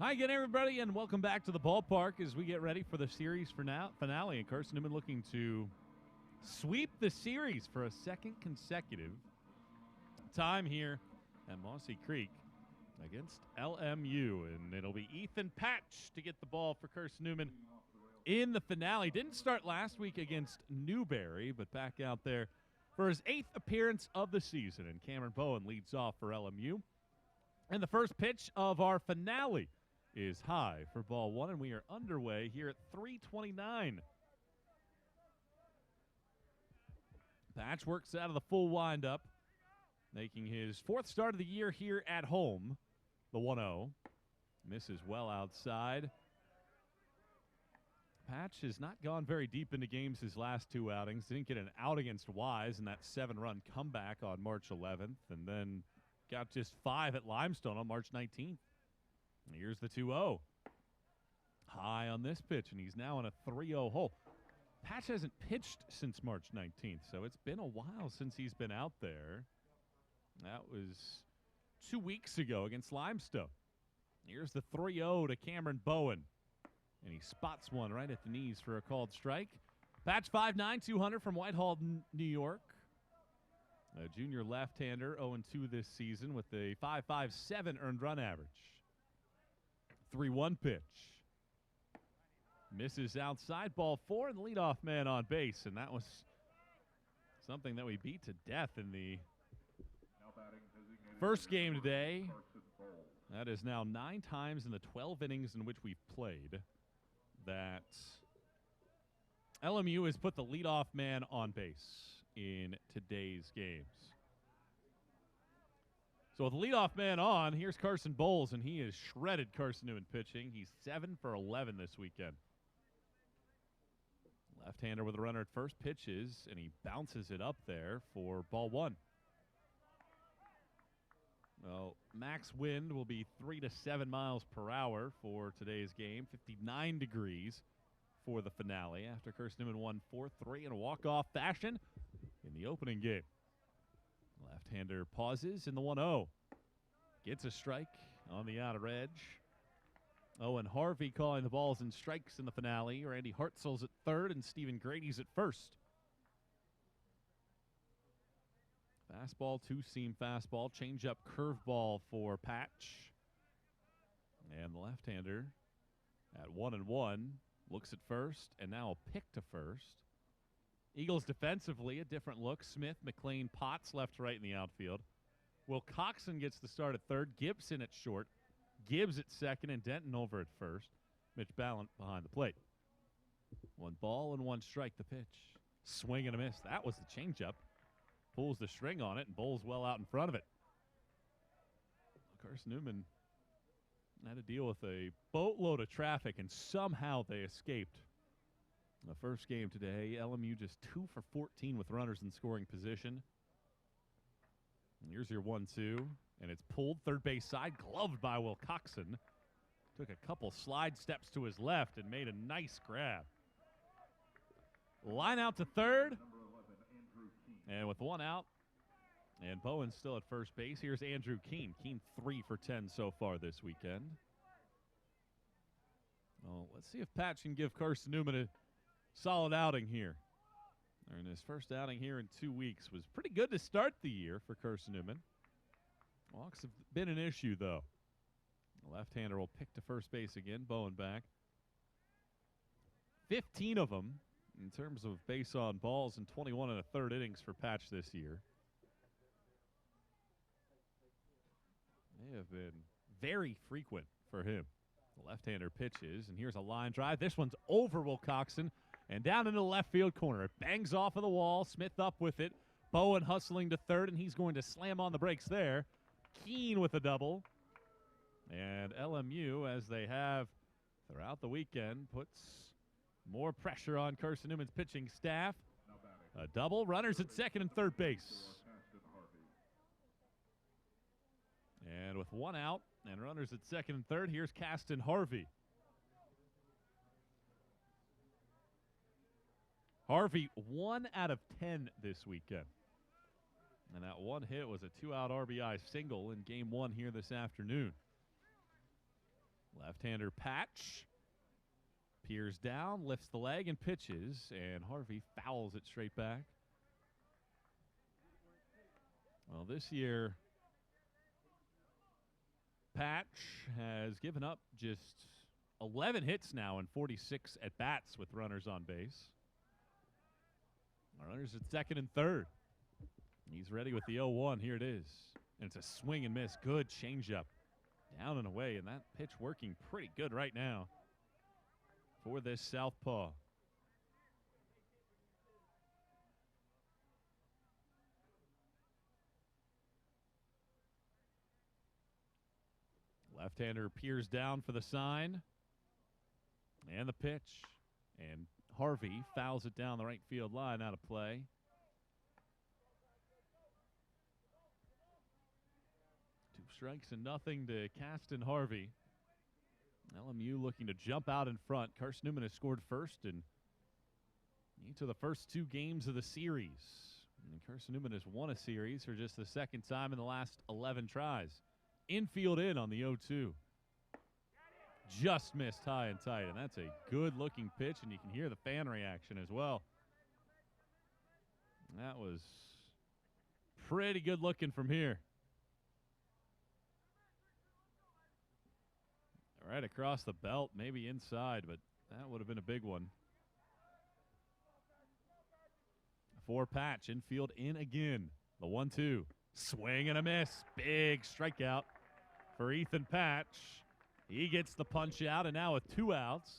Hi again, everybody, and welcome back to the ballpark as we get ready for the series finale. And Carson-Newman looking to sweep the series for a second consecutive time here at Mossy Creek against LMU. And it'll be Ethan Patch to get the ball for Carson-Newman in the finale. Didn't start last week against Newberry, but back out there for his 8th appearance of the season. And Cameron Bowen leads off for LMU. And the first pitch of our finale is high for ball one, and we are underway here at 3:29. Patch works out of the full windup, making his 4th start of the year here at home. The 1-0. Misses well outside. Patch has not gone very deep into games his last 2 outings. Didn't get an out against Wise in that 7-run comeback on March 11th, and then got just 5 at Limestone on March 19th. Here's the 2-0. High on this pitch, and he's now in a 3-0 hole. Patch hasn't pitched since March 19th, so it's been a while since he's been out there. That was 2 weeks ago against Limestone. Here's the 3-0 to Cameron Bowen, and he spots one right at the knees for a called strike. Patch 5'9", 200 from Whitehall, New York. A junior left-hander, 0-2 this season with a 5.57 earned run average. 3-1 pitch. Misses outside, ball 4, and the leadoff man on base. And that was something that we beat to death in the first game today. That is now 9 times in the 12 innings in which we've played that LMU has put the leadoff man on base in today's games. So with the leadoff man on, here's Carson Bowles, and he has shredded Carson-Newman pitching. He's 7 for 11 this weekend. Left-hander with a runner at first pitches, and he bounces it up there for ball 1. Well, max wind will be 3 to 7 miles per hour for today's game. 59 degrees for the finale after Carson-Newman won 4-3 in a walk-off fashion in the opening game. Left-hander pauses in the 1-0. Gets a strike on the outer edge. Owen Harvey calling the balls and strikes in the finale. Randy Hartzell's at third and Stephen Grady's at first. Fastball, 2-seam fastball, change-up curveball for Patch. And the left-hander at 1-1 looks at first, and now a pick to first. Eagles defensively, a different look. Smith, McLean, Potts left to right in the outfield. Will Coxon gets the start at third. Gibson at short. Gibbs at second, and Denton over at first. Mitch Ballant behind the plate. 1 ball and 1 strike the pitch. Swing and a miss. That was the changeup. Pulls the string on it and bowls well out in front of it. Carson-Newman had to deal with a boatload of traffic, and somehow they escaped. The first game today, LMU just 2 for 14 with runners in scoring position. And here's your 1-2, and it's pulled third base side, gloved by Will Coxon. Took a couple slide steps to his left and made a nice grab. Line out to third, and with 1 out, and Bowen's still at first base. Here's Andrew Keene. Keene 3 for 10 so far this weekend. Well, let's see if Patch can give Carson-Newman a solid outing here. And his first outing here in 2 weeks was pretty good to start the year for Carson-Newman. Walks have been an issue, though. The left-hander will pick to first base again. Bowen back. 15 of them in terms of base on balls and 21 and a third innings for Patch this year. They have been very frequent for him. The left-hander pitches, and here's a line drive. This one's over Will Coxon and down into the left field corner. It bangs off of the wall. Smith up with it. Bowen hustling to third, and he's going to slam on the brakes there. Keene with a double. And LMU, as they have throughout the weekend, puts more pressure on Carson-Newman's pitching staff. A double. Runners at second and third base. And with 1 out and runners at second and third, here's Caston Harvey. Harvey 1 out of 10 this weekend. And that 1 hit was a 2-out RBI single in game 1 here this afternoon. Left-hander Patch peers down, lifts the leg, and pitches, and Harvey fouls it straight back. Well, this year, Patch has given up just 11 hits now and 46 at-bats with runners on base. Runners at second and third. He's ready with the 0-1. Here it is. And it's a swing and miss. Good changeup. Down and away, and that pitch working pretty good right now for this southpaw. Left-hander peers down for the sign. And the pitch. And Harvey fouls it down the right field line, out of play. Two strikes and nothing to Caston Harvey. LMU looking to jump out in front. Carson-Newman has scored first in each of the first two games of the series. And Carson-Newman has won a series for just the second time in the last 11 tries. Infield in on the 0-2. Just missed high and tight, and that's a good-looking pitch, and you can hear the fan reaction as well. That was pretty good looking from here. Right across the belt, maybe inside, but that would have been a big one. For Patch, infield in again. The 1-2. Swing and a miss. Big strikeout for Ethan Patch. He gets the punch out, and now with 2 outs,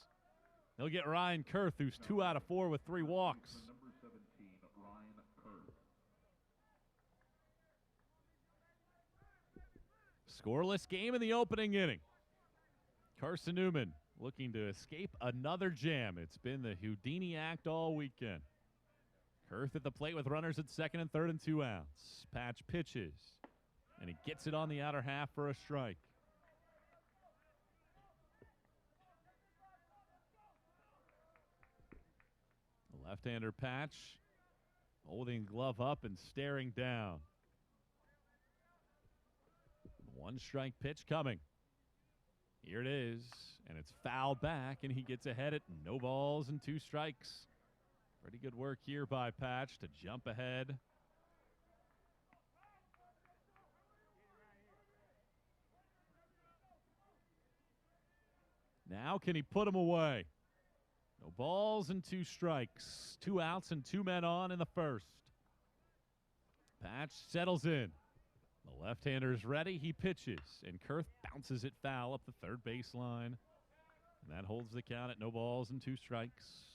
they'll get Ryan Kurth, who's 2 out of 4 with 3 walks. Number 17, Ryan Kurth. Scoreless game in the opening inning. Carson-Newman looking to escape another jam. It's been the Houdini act all weekend. Kurth at the plate with runners at second and third and 2 outs. Patch pitches, and he gets it on the outer half for a strike. The left-hander Patch holding glove up and staring down. 1 strike pitch coming. Here it is, and it's fouled back, and he gets ahead at no balls and 2 strikes. Pretty good work here by Patch to jump ahead. Now can he put him away? No balls and 2 strikes. 2 outs and 2 men on in the first. Patch settles in. The left-hander is ready. He pitches, and Kurth bounces it foul up the third baseline. And that holds the count at no balls and 2 strikes.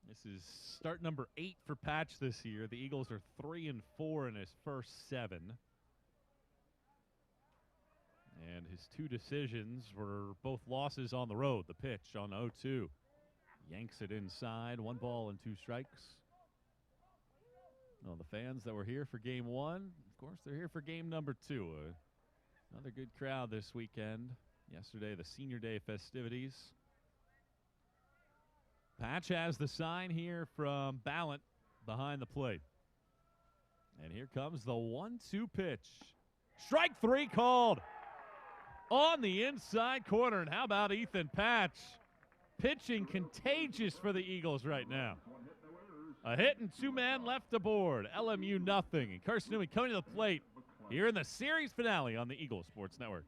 This is start number 8 for Patch this year. The Eagles are 3-4 in his first 7. And his 2 decisions were both losses on the road. The pitch on 0-2. Yanks it inside. 1 ball and 2 strikes. Well, the fans that were here for game 1, of course, they're here for game number 2. Another good crowd this weekend. Yesterday, the senior day festivities. Patch has the sign here from Ballant behind the plate. And here comes the 1-2 pitch. Strike 3 called on the inside corner. And how about Ethan Patch? Pitching contagious for the Eagles right now. A hit and 2 men left aboard. LMU nothing. And Carson-Newman coming to the plate here in the series finale on the Eagles Sports Network.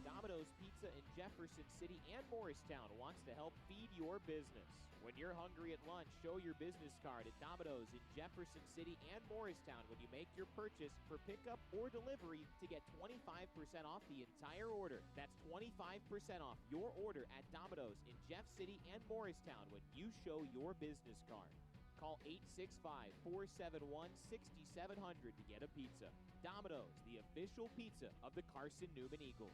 Domino's Pizza in Jefferson City and Morristown wants to help feed your business. When you're hungry at lunch, show your business card at Domino's in Jefferson City and Morristown when you make your purchase for pickup or delivery to get 25% off the entire order. That's 25% off your order at Domino's in Jeff City and Morristown when you show your business card. Call 865-471-6700 to get a pizza. Domino's, the official pizza of the Carson-Newman Eagles.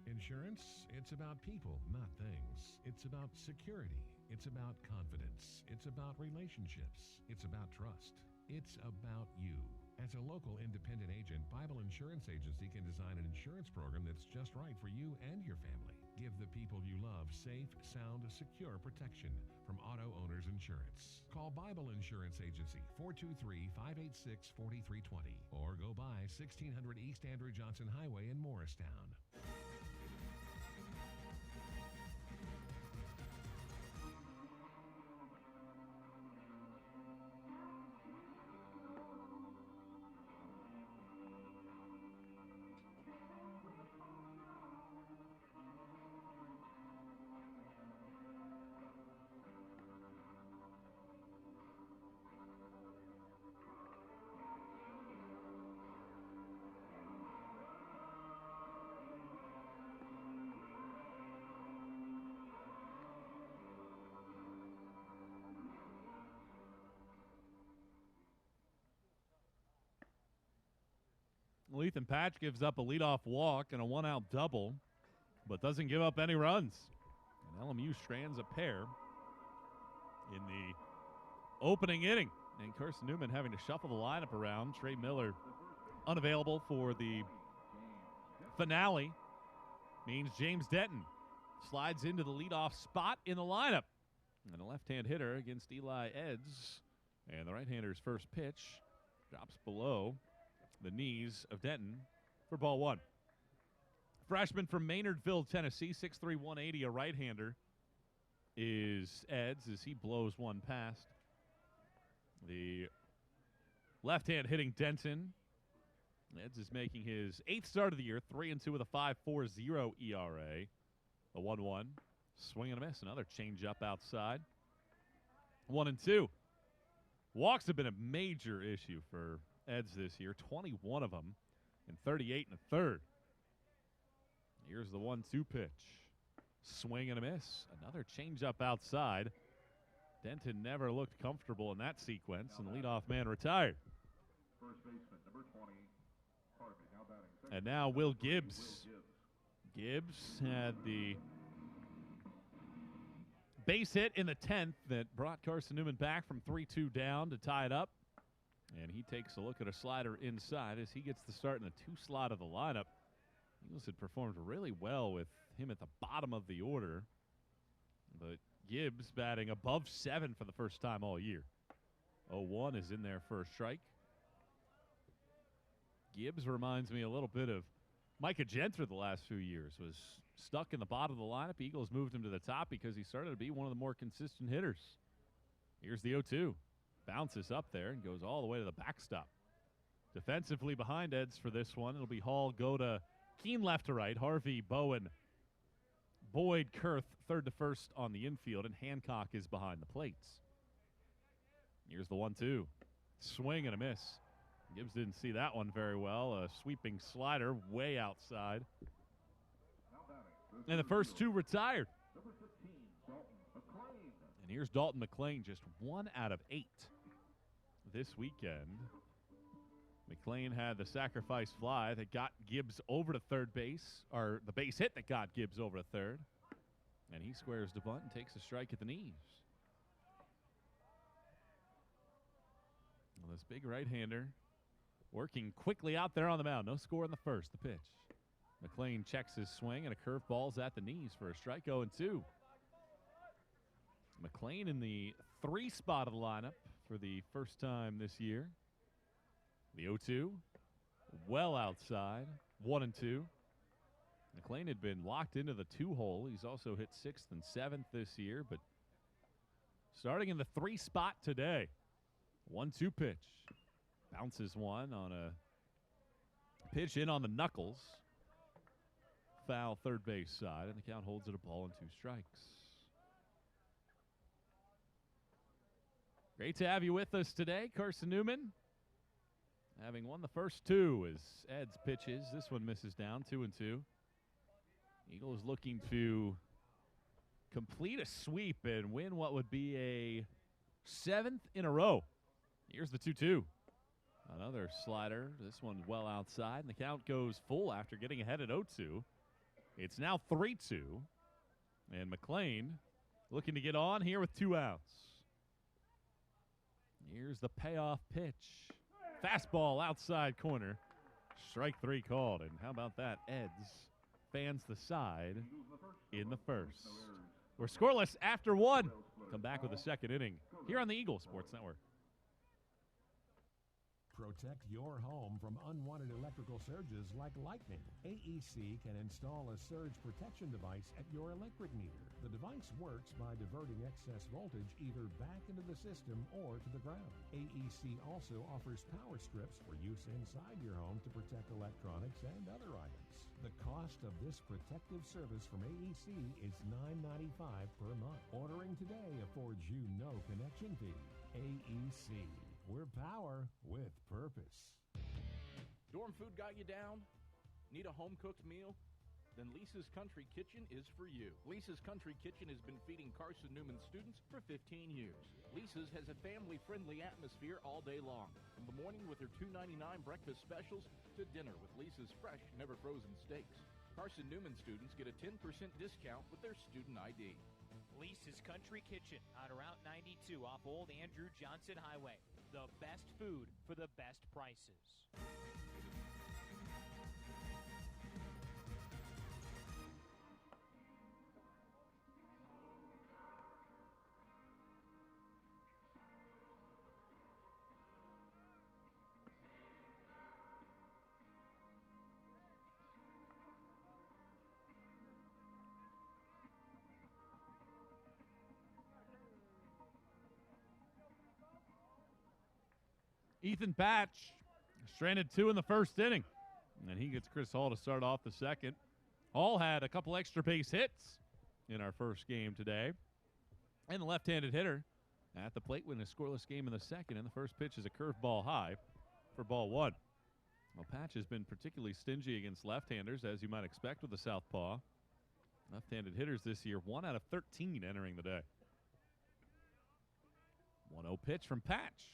Insurance, it's about people, not things. It's about security. It's about confidence. It's about relationships. It's about trust. It's about you. As a local independent agent, Bible Insurance Agency can design an insurance program that's just right for you and your family. Give the people you love safe, sound, secure protection from Auto Owners Insurance. Call Bible Insurance Agency 423-586-4320 or go by 1600 East Andrew Johnson Highway in Morristown. Ethan Patch gives up a leadoff walk and a one-out double, but doesn't give up any runs. And LMU strands a pair in the opening inning. And Carson-Newman having to shuffle the lineup around. Trey Miller unavailable for the finale means James Denton slides into the leadoff spot in the lineup. And a left-hand hitter against Eli Eds. And the right-hander's first pitch drops below the knees of Denton for ball one. Freshman from Maynardville, Tennessee, 6'3", 180, a right-hander, is Eds as he blows one past. The left-hand hitting Denton. Eds is making his 8th start of the year, 3-2 with a 5.40 ERA. A 1-1. Swing and a miss. Another change-up outside. 1-2. Walks have been a major issue for Eds this year, 21 of them in 38 and a third. Here's the 1-2 pitch. Swing and a miss. Another changeup outside. Denton never looked comfortable in that sequence, and the leadoff man retired. First baseman, number 20. Now batting second. And now Will Gibbs. Gibbs had the base hit in the 10th that brought Carson-Newman back from 3-2 down to tie it up. And he takes a look at a slider inside as he gets the start in the 2 slot of the lineup. Eagles had performed really well with him at the bottom of the order. But Gibbs batting above 7 for the first time all year. 0-1 is in there for a strike. Gibbs reminds me a little bit of Micah Genter the last few years. Was stuck in the bottom of the lineup. Eagles moved him to the top because he started to be one of the more consistent hitters. Here's the 0-2. Bounces up there and goes all the way to the backstop. Defensively behind Eds for this one, it'll be Hall, Goda, Keene left to right, Harvey, Bowen, Boyd, Kurth, third to first on the infield, and Hancock is behind the plates. Here's the 1-2. Swing and a miss. Gibbs didn't see that one very well. A sweeping slider way outside. And the first 2 retired. Number 15, Dalton McClain. And here's Dalton McClain, just 1 out of 8 this weekend. McClain had the sacrifice fly that got Gibbs over to third base, or the base hit that got Gibbs over to third. And he squares the bunt and takes a strike at the knees. Well, this big right-hander working quickly out there on the mound. No score in the first. The pitch. McClain checks his swing, and a curveball's at the knees for a strike. 0-2. McClain in the 3 spot of the lineup for the first time this year. The 0-2, well outside, 1-2. McClain had been locked into the 2-hole. He's also hit 6th and 7th this year, but starting in the 3 spot today. 1-2 pitch. Bounces one on a pitch in on the knuckles. Foul third base side, and the count holds it a ball and 2 strikes. Great to have you with us today, Carson-Newman. Having won the first 2 as Eds pitches. This one misses down, 2-2. Eagles looking to complete a sweep and win what would be a 7th in a row. Here's the 2-2. Another slider. This one well outside, and the count goes full after getting ahead at 0-2. It's now 3-2, and McClain looking to get on here with 2 outs. Here's the payoff pitch. Fastball outside corner. Strike 3 called, and how about that? Eds fans the side in the first. We're scoreless after one. Come back with the second inning here on the Eagle Sports Network. Protect your home from unwanted electrical surges like lightning. AEC can install a surge protection device at your electric meter. The device works by diverting excess voltage either back into the system or to the ground. AEC also offers power strips for use inside your home to protect electronics and other items. The cost of this protective service from AEC is $9.95 per month. Ordering today affords you no connection fee. AEC. We're power with purpose. Dorm food got you down? Need a home-cooked meal? Then Lisa's Country Kitchen is for you. Lisa's Country Kitchen has been feeding Carson-Newman students for 15 years. Lisa's has a family-friendly atmosphere all day long, from the morning with her $2.99 breakfast specials to dinner with Lisa's fresh, never-frozen steaks. Carson-Newman students get a 10% discount with their student ID. Lisa's Country Kitchen on Route 92 off Old Andrew Johnson Highway. The best food for the best prices. Ethan Patch stranded 2 in the first inning, and he gets Chris Hall to start off the second. Hall had a couple extra base hits in our first game today, and the left-handed hitter at the plate win a scoreless game in the second, and the first pitch is a curveball high for ball 1. Well, Patch has been particularly stingy against left-handers, as you might expect with the southpaw. Left-handed hitters this year, 1 out of 13 entering the day. 1-0 pitch from Patch.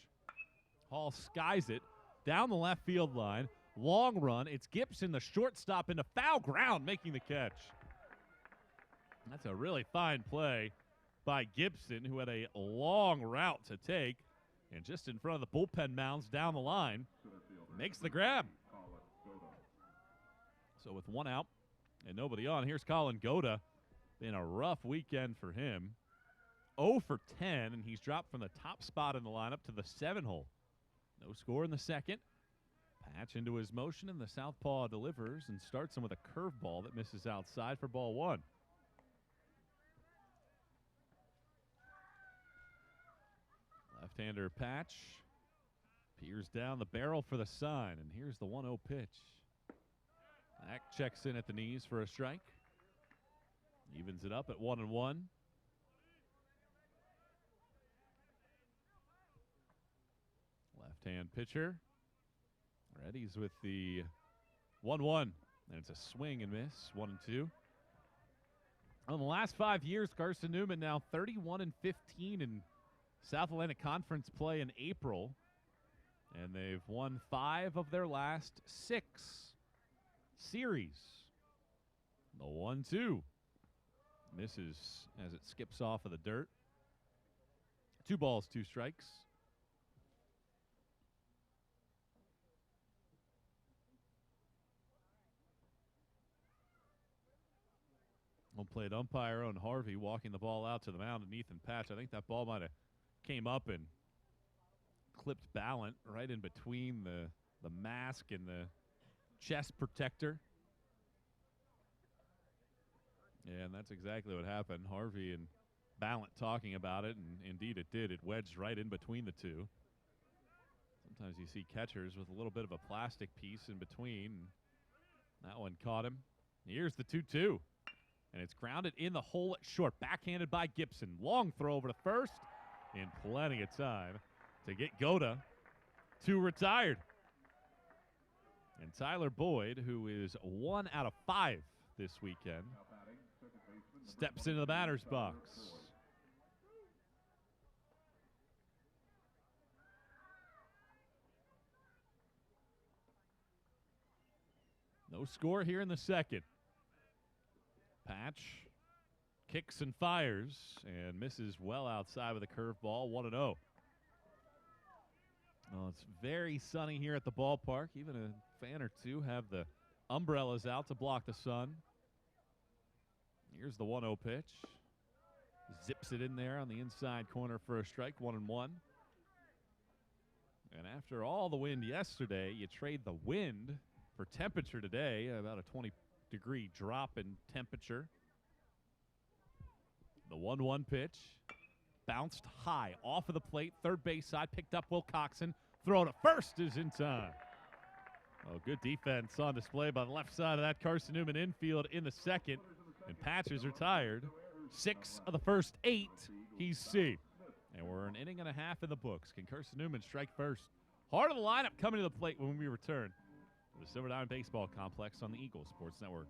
Hall skies it down the left field line. Long run. It's Gibson, the shortstop, into foul ground, making the catch. That's a really fine play by Gibson, who had a long route to take. And just in front of the bullpen mounds down the line, makes the grab. So with 1 out and nobody on, here's Colin Goda. Been a rough weekend for him. 0 for 10, and he's dropped from the top spot in the lineup to the 7 hole. No score in the second. Patch into his motion, and the southpaw delivers and starts him with a curveball that misses outside for ball 1. Left-hander Patch peers down the barrel for the sign, and here's the 1-0 pitch. Mack checks in at the knees for a strike. Evens it up at 1-1. Left-hand pitcher. Ready's with the 1-1. And it's a swing and miss, 1-2. On the last 5 years, Carson-Newman now 31-15 in South Atlantic Conference play in April. And they've won 5 of their last 6 series. The 1-2 misses as it skips off of the dirt. 2 balls, 2 strikes. Home plate umpire on Harvey walking the ball out to the mound, and Ethan Patch. I think that ball might have came up and clipped Ballant right in between the mask and the chest protector. Yeah, and that's exactly what happened. Harvey and Ballant talking about it, and indeed it did. It wedged right in between the two. Sometimes you see catchers with a little bit of a plastic piece in between. And that one caught him. Here's the 2-2. And it's grounded in the hole at short. Backhanded by Gibson. Long throw over to first. And plenty of time to get Goda to retired. And Tyler Boyd, who is 1 out of 5 this weekend, steps into the batter's box. No score here in the second. Patch kicks and fires and misses well outside with a curveball, 1-0. Well, it's very sunny here at the ballpark. Even a fan or two have the umbrellas out to block the sun. Here's the 1-0 pitch. Zips it in there on the inside corner for a strike, 1-1. And after all the wind yesterday, you trade the wind for temperature today, about a 20-degree drop in temperature. The 1-1 pitch bounced high off of the plate, third base side, picked up Wilcoxon. Throw to first is in time. Oh, good defense on display by the left side of that Carson-Newman infield in the second. And Patches are tired. 6 of the first 8 he's seen. And we're an inning and a half in the books. Can Carson-Newman strike first? Heart of the lineup coming to the plate when we return to the Silver Diamond Baseball Complex on the Eagles Sports Network.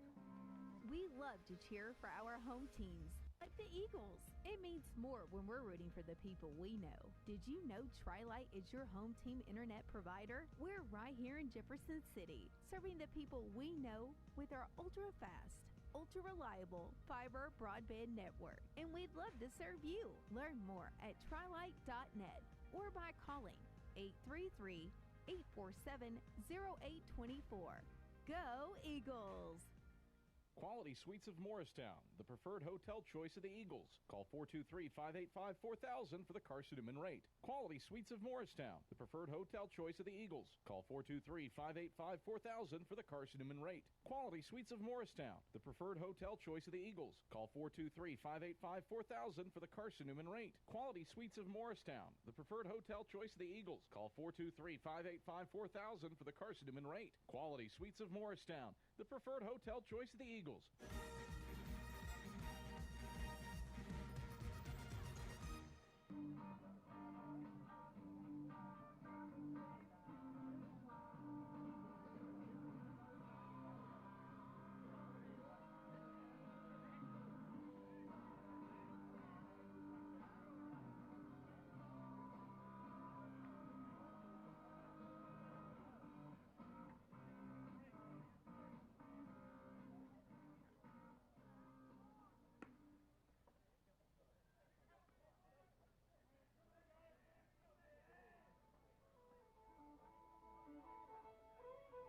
We love to cheer for our home teams, like the Eagles. It means more when we're rooting for the people we know. Did you know Tri-Lite is your home team internet provider? We're right here in Jefferson City, serving the people we know with our ultra-fast, ultra-reliable fiber broadband network. And we'd love to serve you. Learn more at trilite.net or by calling 833-847-0824. Go Eagles! Quality Suites of Morristown, the preferred hotel choice of the Eagles. Call 423-585-4000 for the Carson-Newman rate. Quality Suites of Morristown, the preferred hotel choice of the Eagles. Call 423-585-4000 for the Carson-Newman rate. Quality Suites of Morristown, the preferred hotel choice of the Eagles. Call 423-585-4000 for the Carson-Newman rate. Quality Suites of Morristown, the preferred hotel choice of the Eagles. Call 423-585-4000 for the Carson-Newman rate. Quality Suites of Morristown, the preferred hotel choice of the Eagles.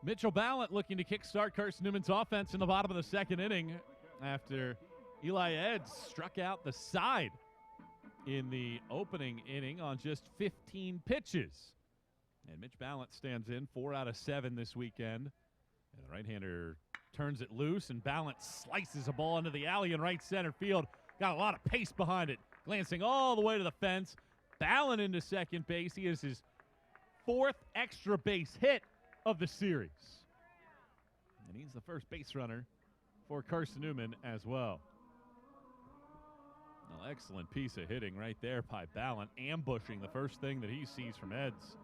Mitchell Ballant looking to kickstart Carson-Newman's offense in the bottom of the second inning after Eli Eds struck out the side in the opening inning on just 15 pitches. And Mitch Ballant stands in 4 out of 7 this weekend. And the right-hander turns it loose, and Ballant slices a ball into the alley in right center field. Got a lot of pace behind it, glancing all the way to the fence. Ballant into second base. He is his 4th extra base hit of the series. And he's the first base runner for Carson-Newman as well. An excellent piece of hitting right there by Ballant, ambushing the first thing that he sees from Eds.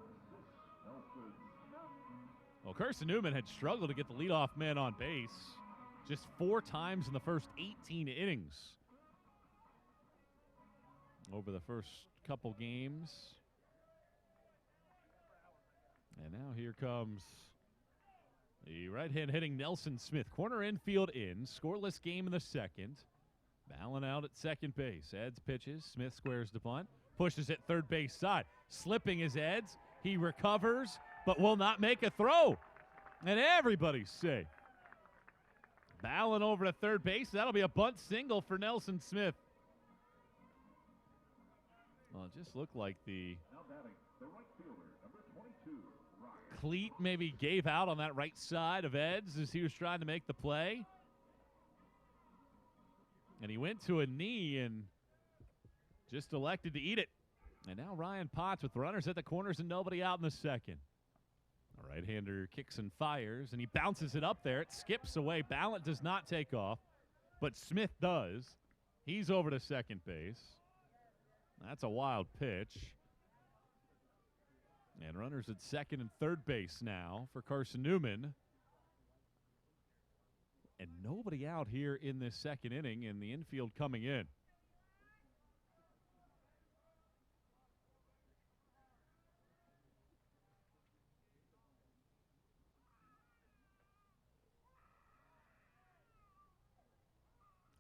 Well, Carson-Newman had struggled to get the leadoff man on base just 4 times in the first 18 innings over the first couple games. And now here comes the right-hand hitting Nelson Smith. Corner infield in. Scoreless game in the second. Ballant out at second base. Eds pitches. Smith squares the bunt. Pushes it third base side. Slipping his Eds. He recovers, but will not make a throw. And everybody's safe. Ballant over to third base. That'll be a bunt single for Nelson Smith. Well, it just looked like the cleat maybe gave out on that right side of Eds as he was trying to make the play. And he went to a knee and just elected to eat it. And now Ryan Potts with runners at the corners and nobody out in the second. The right-hander kicks and fires, and he bounces it up there. It skips away. Ballant does not take off, but Smith does. He's over to second base. That's a wild pitch. And runners at second and third base now for Carson-Newman. And nobody out here in this second inning, and the infield coming in.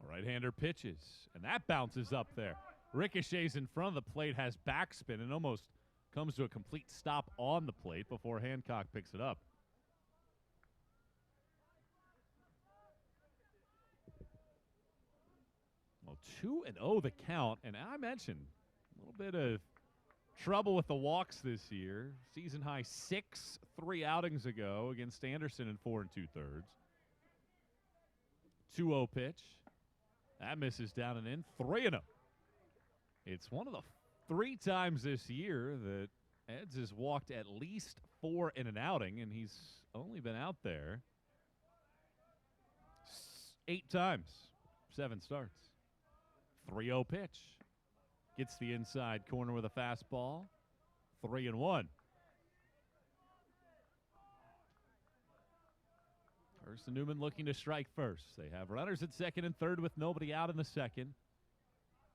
Right-hander pitches, and that bounces up there. Ricochets in front of the plate, has backspin, and almost comes to a complete stop on the plate before Hancock picks it up. 2-0 the count, and I mentioned a little bit of trouble with the walks this year. Season high 6 3 outings ago against Anderson in 4 2/3. 2-0 pitch. That misses down and in. 3-0. It's one of the 3 times this year that Eds has walked at least 4 in an outing, and he's only been out there 8 times, 7 starts. 3-0 pitch. Gets the inside corner with a fastball. 3-1. Carson-Newman looking to strike first. They have runners at second and third with nobody out in the second.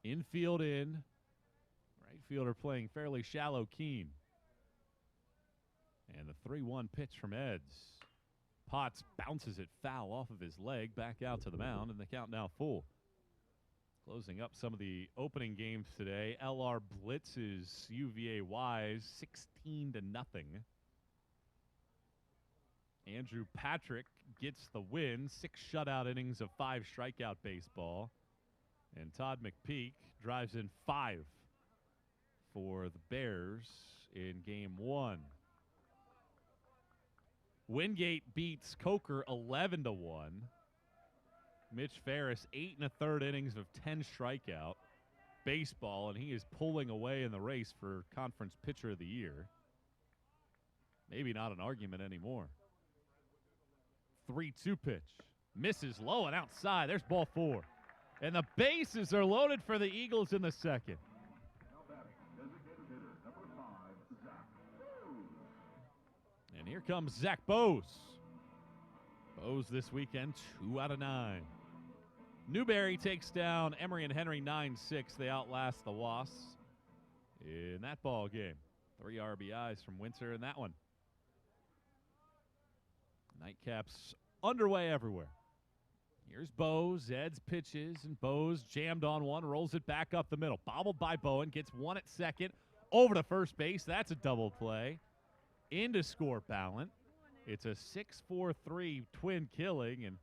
Infield in. Right fielder playing fairly shallow Keen. And the 3-1 pitch from Eds. Potts bounces it foul off of his leg, back out to the mound, and the count now full. Closing up some of the opening games today, LR blitzes UVA Wise 16-0. Andrew Patrick gets the win, 6 shutout innings of 5 strikeout baseball. And Todd McPeak drives in 5 for the Bears in game 1. Wingate beats Coker 11-1. Mitch Ferris, 8 1/3 innings of 10 strikeout baseball, and he is pulling away in the race for Conference Pitcher of the Year. Maybe not an argument anymore. 3-2 pitch. Misses low and outside. There's ball 4. And the bases are loaded for the Eagles in the second. Now batting, designated hitter, number 5, Zach Bose. And here comes Zach Bose. Bose this weekend, 2 out of 9. Newberry takes down Emory and Henry 9-6. They outlast the Wasps in that ball game. 3 RBIs from Winter in that one. Nightcaps underway everywhere. Here's Bose. Eds pitches, and Bose jammed on one, rolls it back up the middle. Bobbled by Bowen, gets one at second, over to first base. That's a double play. Into score Ballant. It's a 6-4-3 twin killing, and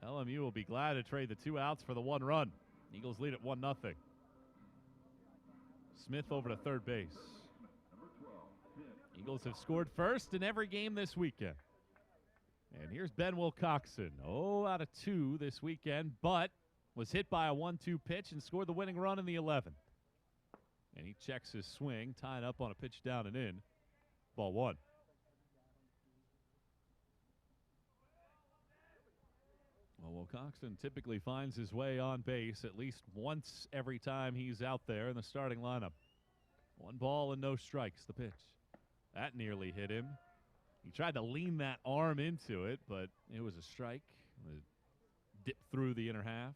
LMU will be glad to trade the 2 outs for the 1 run. Eagles lead at 1-0. Smith over to third base. Eagles have scored first in every game this weekend. And here's Ben Wilcoxon. 0 out of 2 this weekend, but was hit by a 1-2 pitch and scored the winning run in the 11th. And he checks his swing, tying up on a pitch down and in. Ball 1. Well, Wilcoxon typically finds his way on base at least once every time he's out there in the starting lineup. 1 ball and no strikes, the pitch. That nearly hit him. He tried to lean that arm into it, but it was a strike. It dipped through the inner half.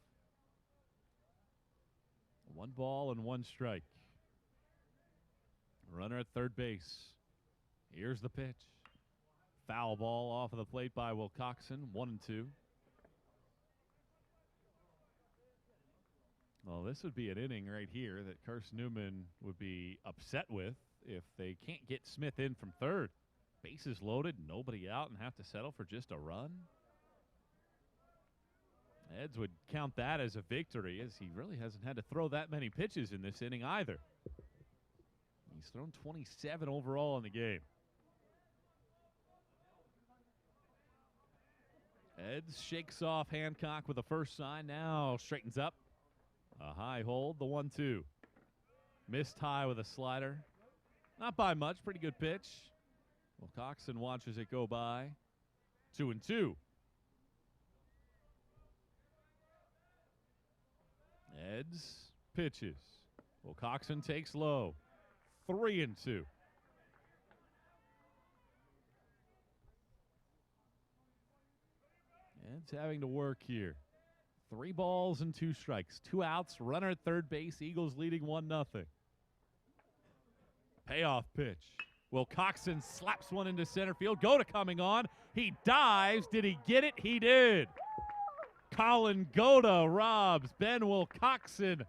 1 ball and 1 strike. Runner at third base. Here's the pitch. Foul ball off of the plate by Wilcoxon. 1-2. Well, this would be an inning right here that Carson-Newman would be upset with if they can't get Smith in from third. Bases loaded, nobody out, and have to settle for just a run. Eds would count that as a victory, as he really hasn't had to throw that many pitches in this inning either. He's thrown 27 overall in the game. Eds shakes off Hancock with a first sign, now straightens up. A high hold, the 1-2. Missed high with a slider. Not by much, pretty good pitch. Wilcoxon watches it go by. 2-2. Eds pitches. Wilcoxon takes low. 3-2. Eds having to work here. 3 balls and 2 strikes. 2 outs, runner at third base. Eagles leading 1-0. Payoff pitch. Wilcoxon slaps one into center field. Go to coming on. He dives. Did he get it? He did. Colin Goda robs Ben Wilcoxon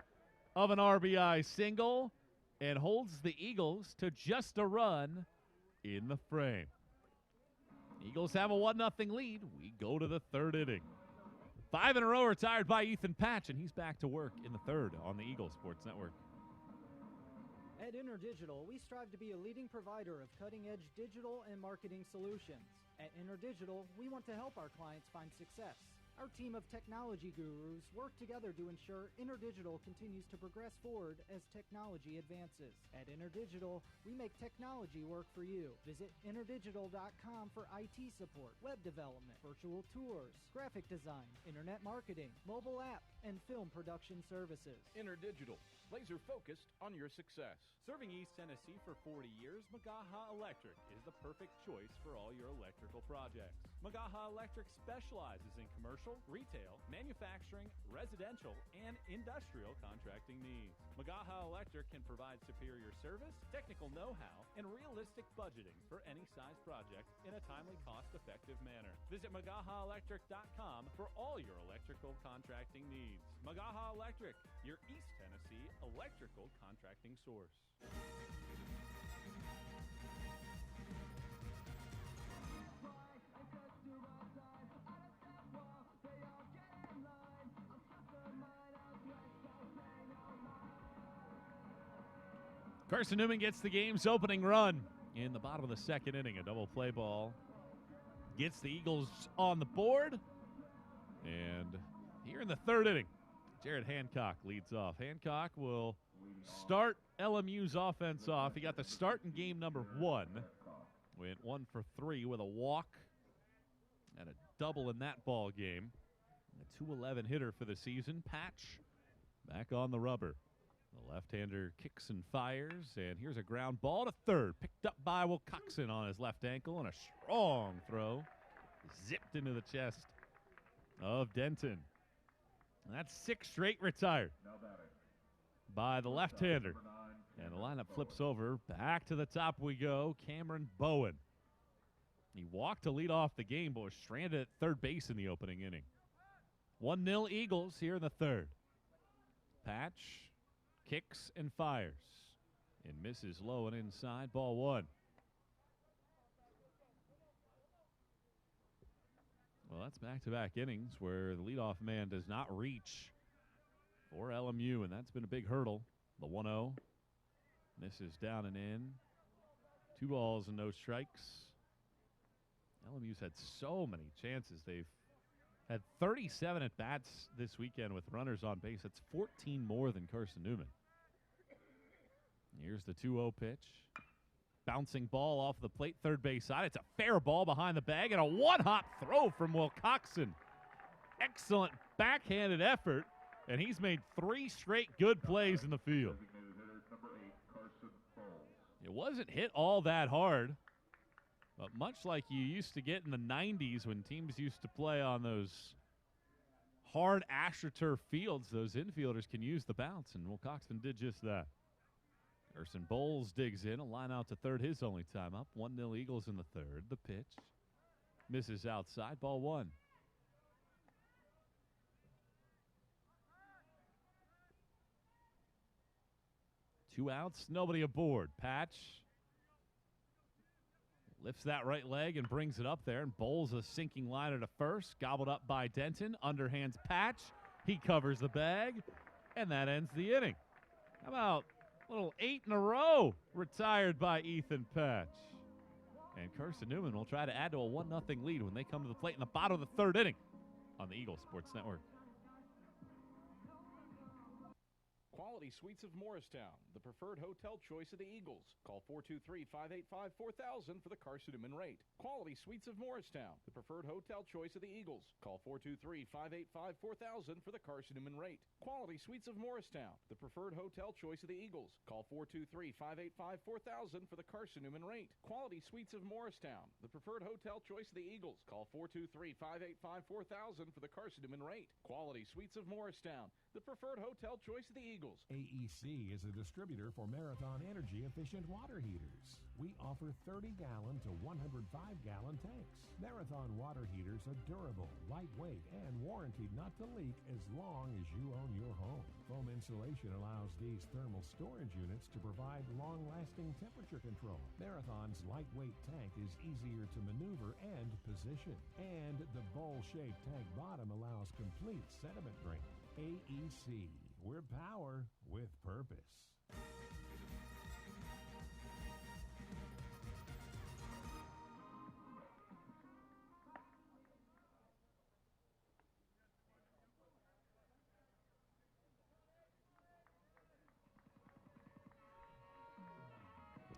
of an RBI single and holds the Eagles to just a run in the frame. Eagles have a 1-0 lead. We go to the third inning. 5 in a row retired by Ethan Patch, and he's back to work in the third on the Eagle Sports Network. At InterDigital, we strive to be a leading provider of cutting-edge digital and marketing solutions. At InterDigital, we want to help our clients find success. Our team of technology gurus work together to ensure InterDigital continues to progress forward as technology advances. At InterDigital, we make technology work for you. Visit interdigital.com for IT support, web development, virtual tours, graphic design, internet marketing, mobile app, and film production services. InterDigital, laser focused on your success. Serving East Tennessee for 40 years, Magaha Electric is the perfect choice for all your electrical projects. Magaha Electric specializes in commercial, retail, manufacturing, residential, and industrial contracting needs. Magaha Electric can provide superior service, technical know-how, and realistic budgeting for any size project in a timely, cost-effective manner. Visit MagahaElectric.com for all your electrical contracting needs. Magaha Electric, your East Tennessee electrical contracting source. Carson-Newman gets the game's opening run in the bottom of the second inning. A double play ball gets the Eagles on the board. And here in the third inning, Jared Hancock leads off. Hancock will start LMU's offense off. He got the start in game number 1. Went 1 for 3 with a walk and a double in that ball game. A 211 hitter for the season. Patch back on the rubber. The left-hander kicks and fires, and here's a ground ball to third. Picked up by Wilcoxon on his left ankle, and a strong throw zipped into the chest of Denton. And that's 6 straight retired by the left-hander. And the lineup flips over. Back to the top we go. Cameron Bowen. He walked to lead off the game, but was stranded at third base in the opening inning. 1-0 Eagles here in the third. Patch kicks and fires and misses low and inside. Ball 1. Well, that's back-to-back innings where the leadoff man does not reach for LMU, and that's been a big hurdle. The 1-0 misses down and in. 2 balls and no strikes. LMU's had so many chances. They've had 37 at-bats this weekend with runners on base. That's 14 more than Carson-Newman. Here's the 2-0 pitch. Bouncing ball off the plate, third base side. It's a fair ball behind the bag, and a one-hop throw from Wilcoxon. Excellent backhanded effort, and he's made 3 straight good plays in the field. It wasn't hit all that hard, but much like you used to get in the 90s when teams used to play on those hard AstroTurf fields, those infielders can use the bounce, and Wilcoxon did just that. Erson Bowles digs in, a line out to third, his only time up. 1-0 Eagles in the third. The pitch misses outside. Ball 1. Two outs, nobody aboard. Patch lifts that right leg and brings it up there, and bowls a sinking liner to first. Gobbled up by Denton. Underhands Patch. He covers the bag, and that ends the inning. How about a little 8 in a row retired by Ethan Patch? And Carson-Newman will try to add to a 1-0 lead when they come to the plate in the bottom of the third inning on the Eagle Sports Network. Quality Suites of Morristown, the preferred hotel choice of the Eagles. Call 423-585-4000 for the Carson-Newman rate. Quality Suites of Morristown, the preferred hotel choice of the Eagles. Call 423-585-4000 for the Carson-Newman rate. Quality Suites of Morristown, the preferred hotel choice of the Eagles. Call 423-585-4000 for the Carson-Newman rate. Quality Suites of Morristown, the preferred hotel choice of the Eagles. Call 423-585-4000 for the Carson-Newman rate. Quality Suites of Morristown, the preferred hotel choice of the Eagles. AEC is a distributor for Marathon energy-efficient water heaters. We offer 30-gallon to 105-gallon tanks. Marathon water heaters are durable, lightweight, and warranted not to leak as long as you own your home. Foam insulation allows these thermal storage units to provide long-lasting temperature control. Marathon's lightweight tank is easier to maneuver and position. And the bowl-shaped tank bottom allows complete sediment draining. AEC. We're power with purpose.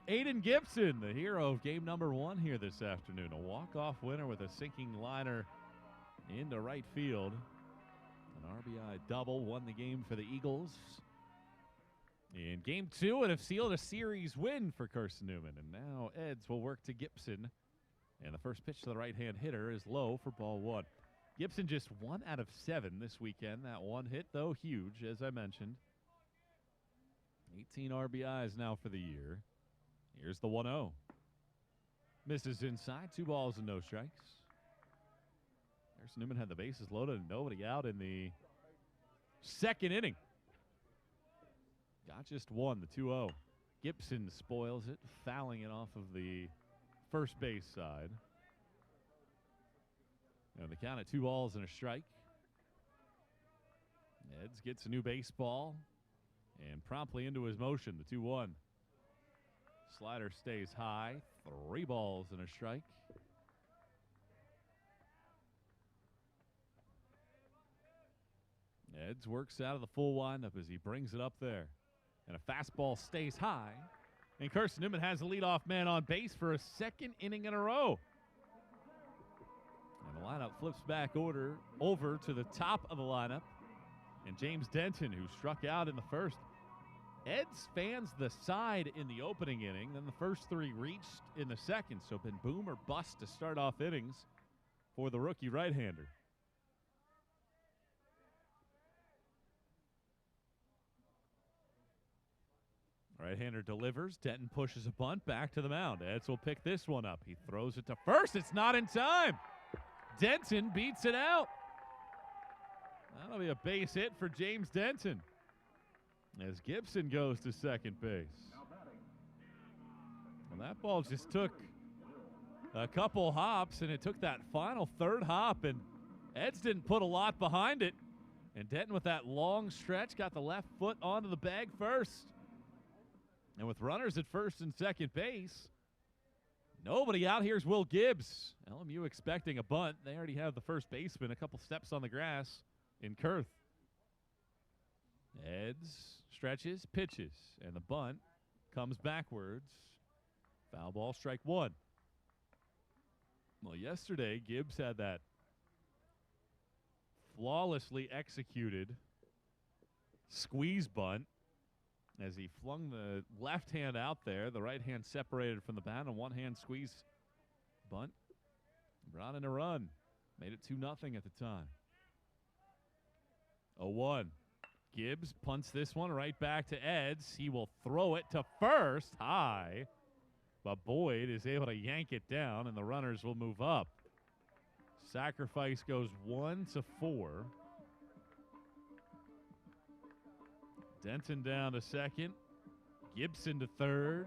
Aiden Gibson, the hero of game number 1 here this afternoon. A walk-off winner with a sinking liner into right field. An RBI double won the game for the Eagles. In game 2, would have sealed a series win for Carson-Newman. And now Eds will work to Gibson. And the first pitch to the right-hand hitter is low for ball 1. Gibson just 1 out of 7 this weekend. That one hit, though, huge, as I mentioned. 18 RBIs now for the year. Here's the 1-0. Misses inside, 2 balls and no strikes. Carson-Newman had the bases loaded and nobody out in the second inning. Got just 1, the 2-0. Gibson spoils it, fouling it off of the first base side. And the count at 2 balls and a strike. Eds gets a new baseball and promptly into his motion, the 2-1. Slider stays high, 3 balls and a strike. Eds works out of the full windup as he brings it up there. And a fastball stays high. And Carson-Newman has the leadoff man on base for a second inning in a row. And the lineup flips back over to the top of the lineup. And James Denton, who struck out in the first. Eds fans the side in the opening inning. Then the first 3 reached in the second. So been boom or bust to start off innings for the rookie right-hander. Right-hander delivers. Denton pushes a bunt back to the mound. Eds will pick this one up. He throws it to first. It's not in time. Denton beats it out. That'll be a base hit for James Denton as Gibson goes to second base. Well, that ball just took a couple hops, and it took that final third hop, and Eds didn't put a lot behind it. And Denton with that long stretch got the left foot onto the bag first. And with runners at first and second base, nobody out. Here's Will Gibbs. LMU expecting a bunt. They already have the first baseman a couple steps on the grass in Kurth. Eds stretches, pitches, and the bunt comes backwards. Foul ball, strike 1. Well, yesterday, Gibbs had that flawlessly executed squeeze bunt as he flung the left hand out there, the right hand separated from the bat, and one hand squeeze bunt. Brought in a run. Made it 2-0 at the time. 0-1. Gibbs punts this one right back to Eds. He will throw it to first high, but Boyd is able to yank it down, and the runners will move up. Sacrifice goes 1-4. Denton down to second. Gibson to third.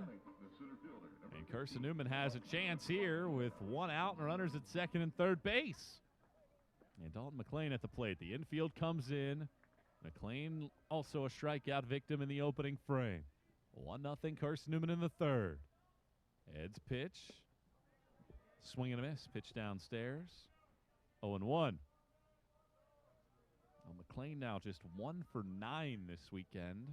And Carson-Newman has a chance here with 1 out and runners at second and third base. And Dalton McClain at the plate. The infield comes in. McClain also a strikeout victim in the opening frame. 1-0 Carson-Newman in the third. Ed's pitch. Swing and a miss. Pitch downstairs. 0-1. Well, McClain now just 1 for 9 this weekend.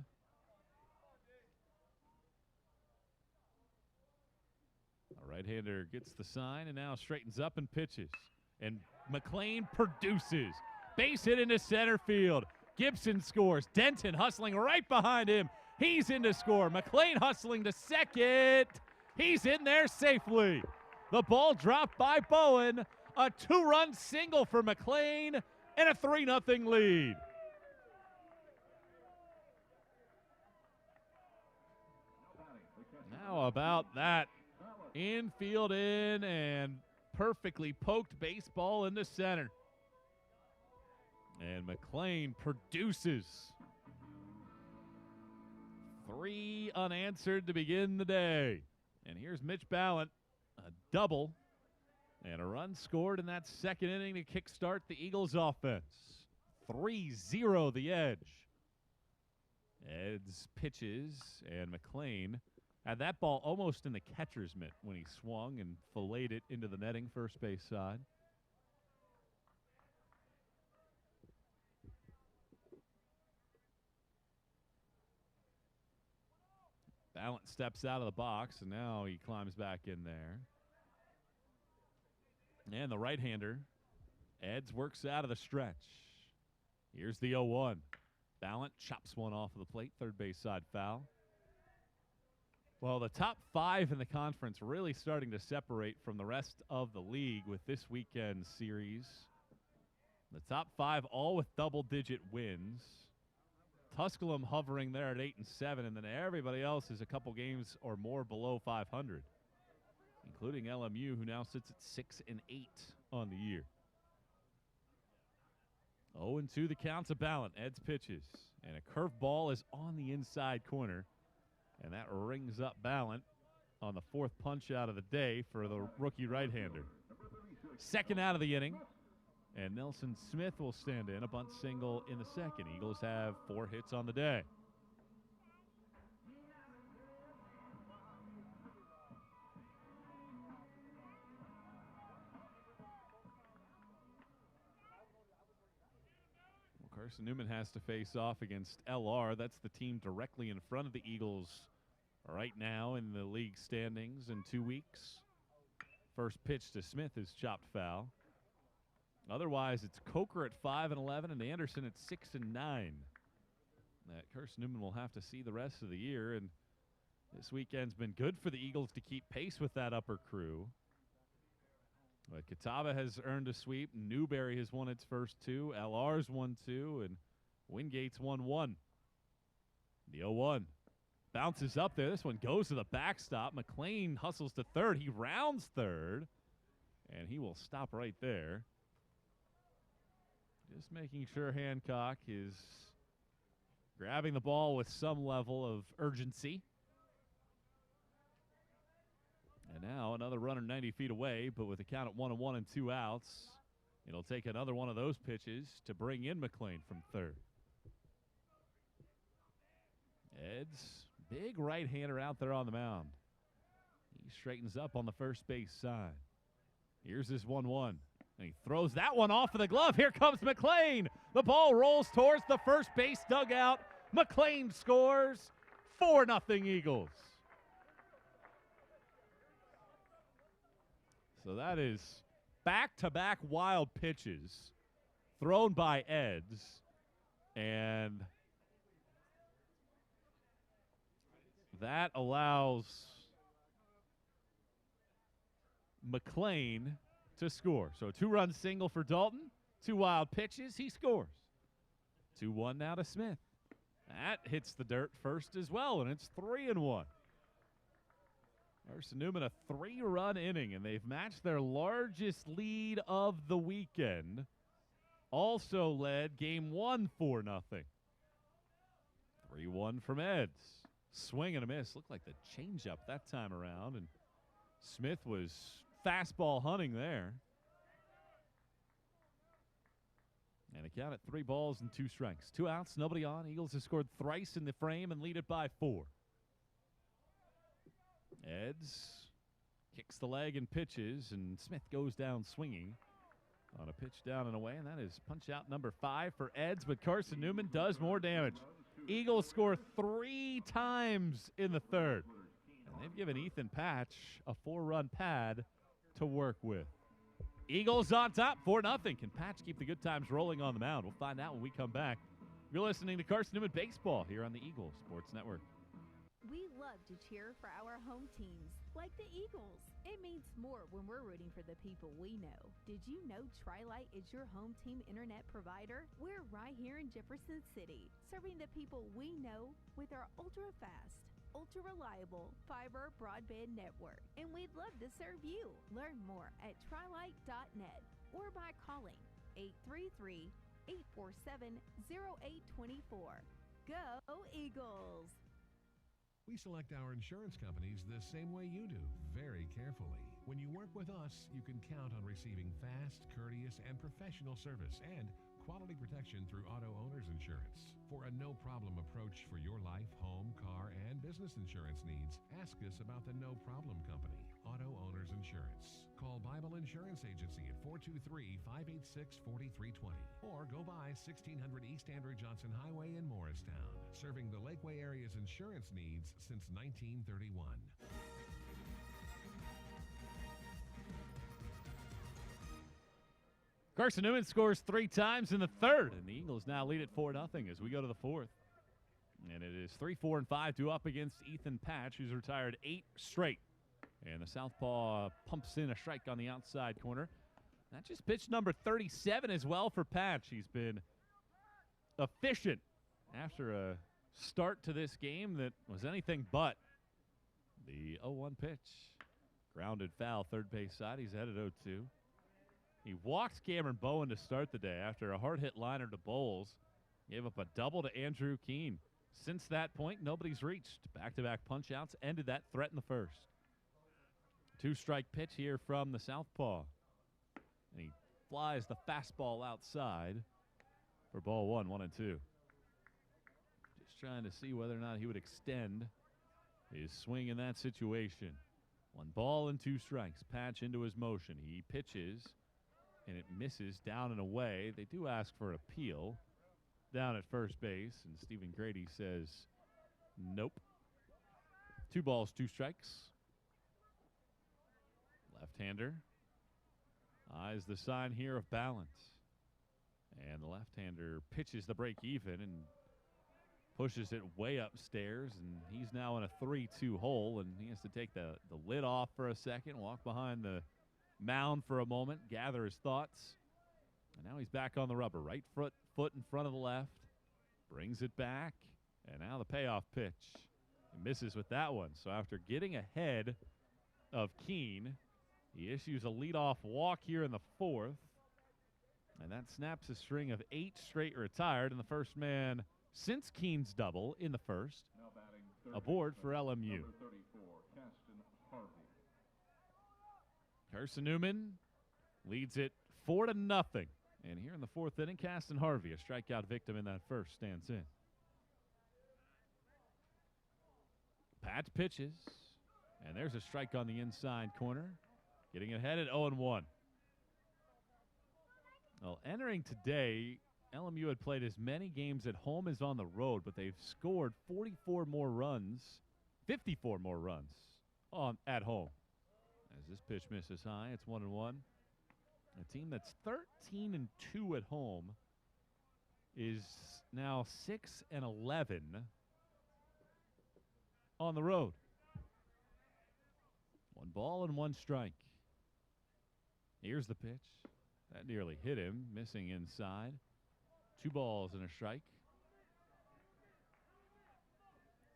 A right-hander gets the sign and now straightens up and pitches. And McClain produces. Base hit into center field. Gibson scores. Denton hustling right behind him. He's in to score. McClain hustling to second. He's in there safely. The ball dropped by Bowen. A 2-run single for McClain and a 3-0 lead. How about that? Infield in and perfectly poked baseball into center. And McLean produces. 3 unanswered to begin the day. And here's Mitch Ballant, a double, and a run scored in that second inning to kickstart the Eagles' offense. 3-0 the Edge. Ed's pitches, and McLean had that ball almost in the catcher's mitt when he swung and filleted it into the netting first base side. Ballant steps out of the box, and now he climbs back in there. And the right-hander, Eds, works out of the stretch. Here's the 0-1. Ballant chops one off of the plate, third base side foul. Well, the top 5 in the conference really starting to separate from the rest of the league with this weekend series. The top 5 all with double-digit wins. Tusculum hovering there at 8-7, and then everybody else is a couple games or more below 500, including LMU, who now sits at 6-8 on the year. 0-2 the count to Ballant. Ed's pitches, and a curveball is on the inside corner, and that rings up Ballant on the 4th punch out of the day for the rookie right-hander. Second out of the inning. And Nelson Smith will stand in, a bunt single in the second. Eagles have 4 hits on the day. Well, Carson-Newman has to face off against LR. That's the team directly in front of the Eagles right now in the league standings in 2 weeks. First pitch to Smith is chopped foul. Otherwise, it's Coker at 5-11 and Anderson at 6-9. That Carson-Newman will have to see the rest of the year, and this weekend's been good for the Eagles to keep pace with that upper crew. But Catawba has earned a sweep. Newberry has won its first 2. LR's won 2, and Wingate's won 1. The 0-1 bounces up there. This one goes to the backstop. McLean hustles to third. He rounds third, and he will stop right there. Just making sure Hancock is grabbing the ball with some level of urgency. And now another runner 90 feet away, but with a count at 1-1 and 2 outs, it'll take another one of those pitches to bring in McLean from third. Ed's big right-hander out there on the mound. He straightens up on the first base side. Here's his 1-1. And he throws that one off of the glove. Here comes McLean. The ball rolls towards the first base dugout. McLean scores. 4-0 Eagles. So that is back-to-back wild pitches thrown by Eds. And that allows McLean to score. So a 2-run single for Dalton, 2 wild pitches, he scores. 2-1 now to Smith. That hits the dirt first as well, and it's 3-1. Carson-Newman a 3-run inning, and they've matched their largest lead of the weekend. Also led game 1 4-0. 3-1 from Eds. Swing and a miss. Looked like the changeup that time around, and Smith was fastball hunting there. And a count at 3 balls and 2 strikes. 2 outs, nobody on. Eagles have scored thrice in the frame and lead it by 4. Eds kicks the leg and pitches, and Smith goes down swinging on a pitch down and away, and that is punch out number 5 for Eds, but Carson-Newman does more damage. Eagles score 3 times in the third, and they've given Ethan Patch a 4-run pad to work with. Eagles on top, 4-0. Can Patch keep the good times rolling on the mound? We'll find out when we come back. You're listening to Carson-Newman Baseball here on the Eagles Sports Network. We love to cheer for our home teams, like the Eagles. It means more when we're rooting for the people we know. Did you know Tri-Lite is your home team internet provider? We're right here in Jefferson City, serving the people we know with our ultra-fast, ultra-reliable fiber broadband network, and we'd love to serve you. Learn more at trilite.net or by calling 833-847-0824. Go Eagles! We select our insurance companies the same way you do, very carefully. When you work with us, you can count on receiving fast, courteous, and professional service and quality protection through auto owner's insurance. For a no-problem approach for your life, home, car, and business insurance needs, ask us about the No Problem Company, Auto Owners Insurance. Call Bible Insurance Agency at 423-586-4320 or go by 1600 East Andrew Johnson Highway in Morristown, serving the Lakeway area's insurance needs since 1931. Carson-Newman scores 3 times in the third, and the Eagles now lead it 4-0 as we go to the fourth. And it is 3, 4, and 5 to up against Ethan Patch, who's retired 8 straight. And the southpaw pumps in a strike on the outside corner. That's just pitch number 37 as well for Patch. He's been efficient after a start to this game that was anything but. The 0-1 pitch. Grounded foul, third base side. He's headed 0-2. He walked Cameron Bowen to start the day after a hard-hit liner to Bowles. Gave up a double to Andrew Keene. Since that point, nobody's reached. Back-to-back punch-outs ended that threat in the first. 2-strike pitch here from the southpaw. And he flies the fastball outside for ball 1, 1-2. Just trying to see whether or not he would extend his swing in that situation. 1 ball and 2 strikes. Patch into his motion. He pitches, and it misses down and away. They do ask for appeal down at first base, and Stephen Grady says nope. 2 balls, 2 strikes. Left-hander eyes the sign here of balance. And the left-hander pitches the break even and pushes it way upstairs, and he's now in a 3-2 hole, and he has to take the lid off for a second, walk behind the mound for a moment, gather his thoughts, and now he's back on the rubber. Right foot in front of the left, brings it back, and now the payoff pitch. He misses with that one, so after getting ahead of Keene, he issues a leadoff walk here in the fourth, and that snaps a string of 8 straight retired, and the first man since Keene's double in the first aboard for LMU. Carson-Newman leads it 4-0. And here in the fourth inning, Caston Harvey, a strikeout victim in that first, stands in. Patch pitches, and there's a strike on the inside corner. Getting ahead at 0-1. Well, entering today, LMU had played as many games at home as on the road, but they've scored 44 more runs, 54 more runs at home. As this pitch misses high, it's 1-1. A team that's 13-2 at home is now 6-11 on the road. 1 ball and 1 strike. Here's the pitch. That nearly hit him, missing inside. 2 balls and a strike.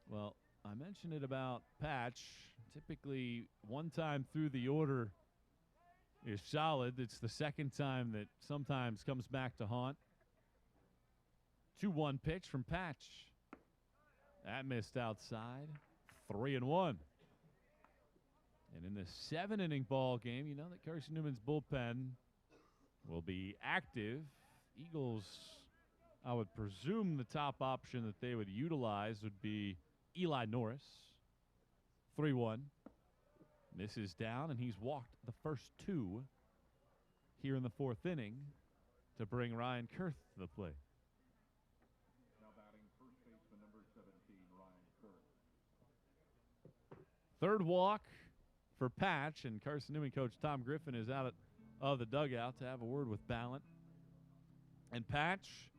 Well, I mentioned it about Patch. Typically, 1 time through the order is solid. It's the second time that sometimes comes back to haunt. 2-1 pitch from Patch. That missed outside. 3-1. And in the 7-inning ball game, you know that Carson-Newman's bullpen will be active. Eagles, I would presume the top option that they would utilize would be Eli Norris. 3-1. Misses down, and he's walked the first 2 here in the 4th inning to bring Ryan Kurth to the plate. Now batting first baseman number 17, Ryan Kurth. Third walk for Patch, and Carson-Newman coach Tom Griffin is out of the dugout to have a word with Ballant. And Patch,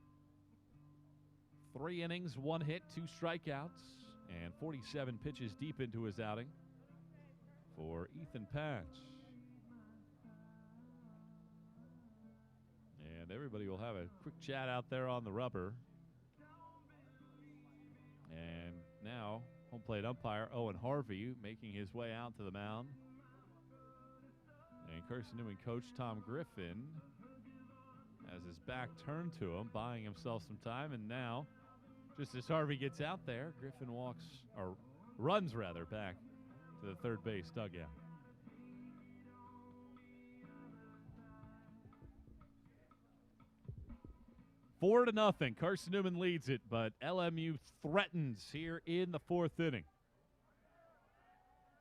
3 innings, 1 hit, 2 strikeouts, and 47 pitches deep into his outing for Ethan Patch. And everybody will have a quick chat out there on the rubber. And now Home plate umpire Owen Harvey making his way out to the mound. And Carson-Newman coach Tom Griffin has his back turned to him, buying himself some time. And now, just as Harvey gets out there, Griffin runs back to the third base dugout. Four to nothing. Carson-Newman leads it, but LMU threatens here in the fourth inning.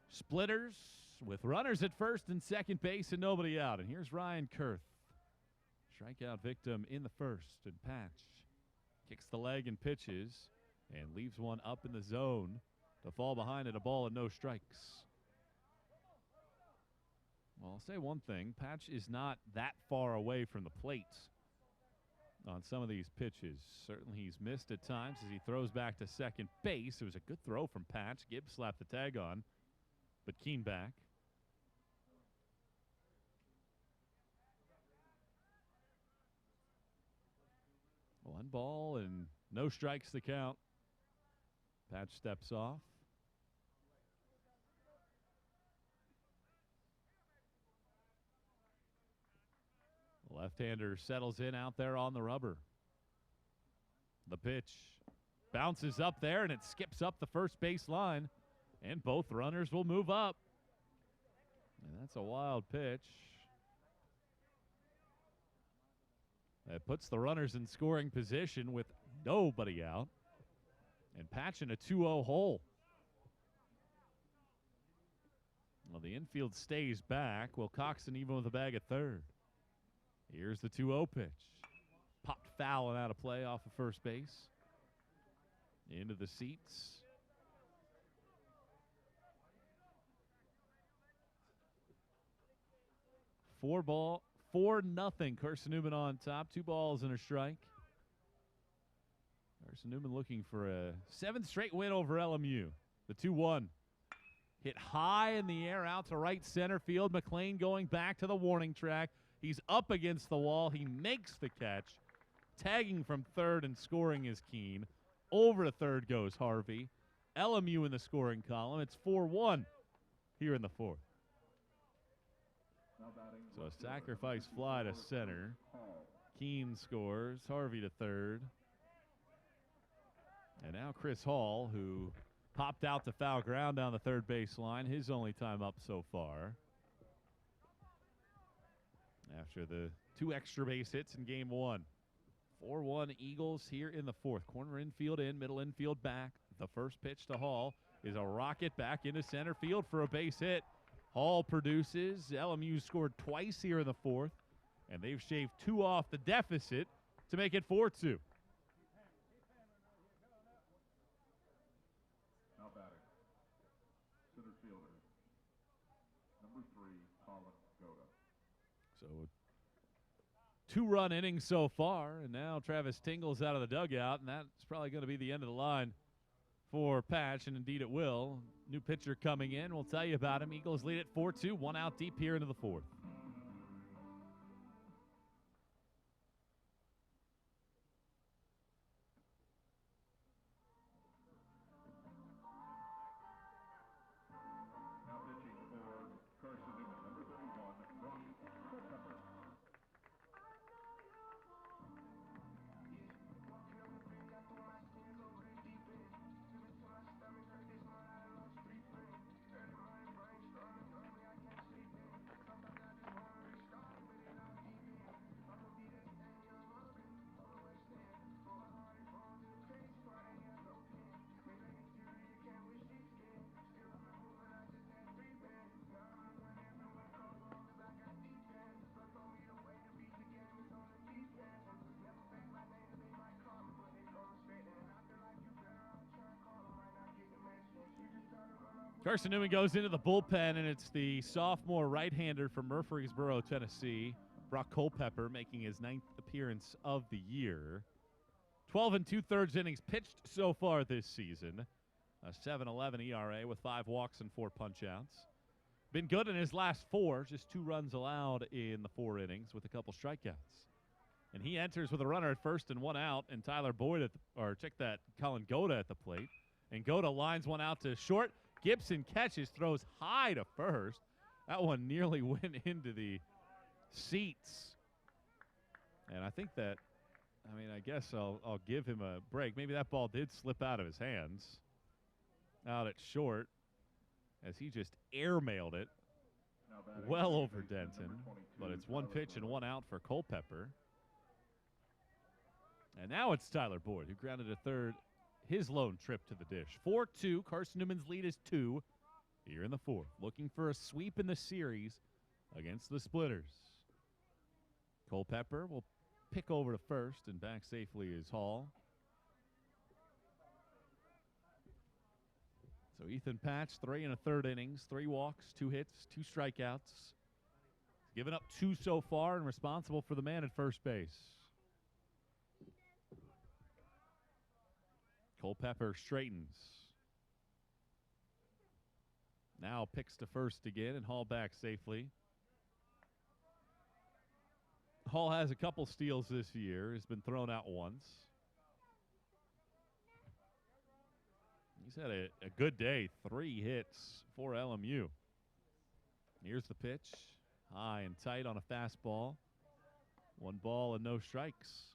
Splitters with runners at first and second base and nobody out. And here's Ryan Kurth. Strikeout victim in the first. And Patch kicks the leg and pitches and leaves one up in the zone to fall behind at a ball and no strikes. Well, I'll say one thing. Patch is not that far away from the plate on some of these pitches. Certainly he's missed at times as he throws back to second base. It was a good throw from Patch. Gibbs slapped the tag on, but Keen back. One ball and no strikes to count. Patch steps off. Left-hander settles in out there on the rubber. The pitch bounces up there, and it skips up the first base line, and both runners will move up. And that's a wild pitch. That puts the runners in scoring position with nobody out, and Patch in a 2-0 hole. Well, the infield stays back. Wilcoxon even with a bag at third. Here's the 2-0 pitch. Popped foul and out of play off of first base. Into the seats. Four nothing. Carson-Newman on top. 2 balls and a strike. Carson-Newman looking for a 7th straight win over LMU. The 2-1. Hit high in the air out to right center field. McLean going back to the warning track. He's up against the wall. He makes the catch. Tagging from third and scoring is Keen. Over to third goes Harvey. LMU in the scoring column. It's 4-1 here in the fourth. So a sacrifice fly to center. Keen scores. Harvey to third. And now Chris Hall, who popped out to foul ground down the third base line. His only time up so far. After the 2 extra base hits in game 1. 4-1 Eagles here in the fourth. Corner infield in, middle infield back. The first pitch to Hall is a rocket back into center field for a base hit. Hall produces. LMU scored twice here in the fourth, and they've shaved 2 off the deficit to make it 4-2. Now batting. Center fielder. Number 3, Colin Goda. So 2-run inning so far, and now Travis Tingle's out of the dugout, and that's probably going to be the end of the line for Patch, and indeed it will. New pitcher coming in. We'll tell you about him. Eagles lead at 4-2, 1 out deep here into the fourth. Now pitching for Carson-Newman, number 31, Brock Culpepper. Carson-Newman goes into the bullpen, and it's the sophomore right-hander from Murfreesboro, Tennessee, Brock Culpepper, making his 9th appearance of the year. 12 2/3 innings pitched so far this season. A 7.11 ERA with 5 walks and 4 punch-outs. Been good in his last 4, just 2 runs allowed in the 4 innings with a couple strikeouts. And he enters with a runner at first and 1 out, and Tyler Boyd Colin Goda at the plate. And Goda lines one out to short. Gibson catches, throws high to first. That one nearly went into the seats. And I think that, I guess I'll give him a break. Maybe that ball did slip out of his hands. Out at short as he just airmailed it well over Denton. But it's one pitch and one out for Culpepper. And now it's Tyler Boyd, who grounded a third his lone trip to the dish. 4-2. Carson-Newman's lead is 2 here in the fourth. Looking for a sweep in the series against the Splitters. Culpepper will pick over to first, and back safely is Hall. So Ethan Patch, 3 1/3 innings, 3 walks, 2 hits, 2 strikeouts. Given up 2 so far and responsible for the man at first base. Culpepper straightens. Now picks to first again, and Hall back safely. Hall has a couple steals this year. Has been thrown out once. He's had a good day. 3 hits for LMU. Here's the pitch. High and tight on a fastball. 1 ball and no strikes.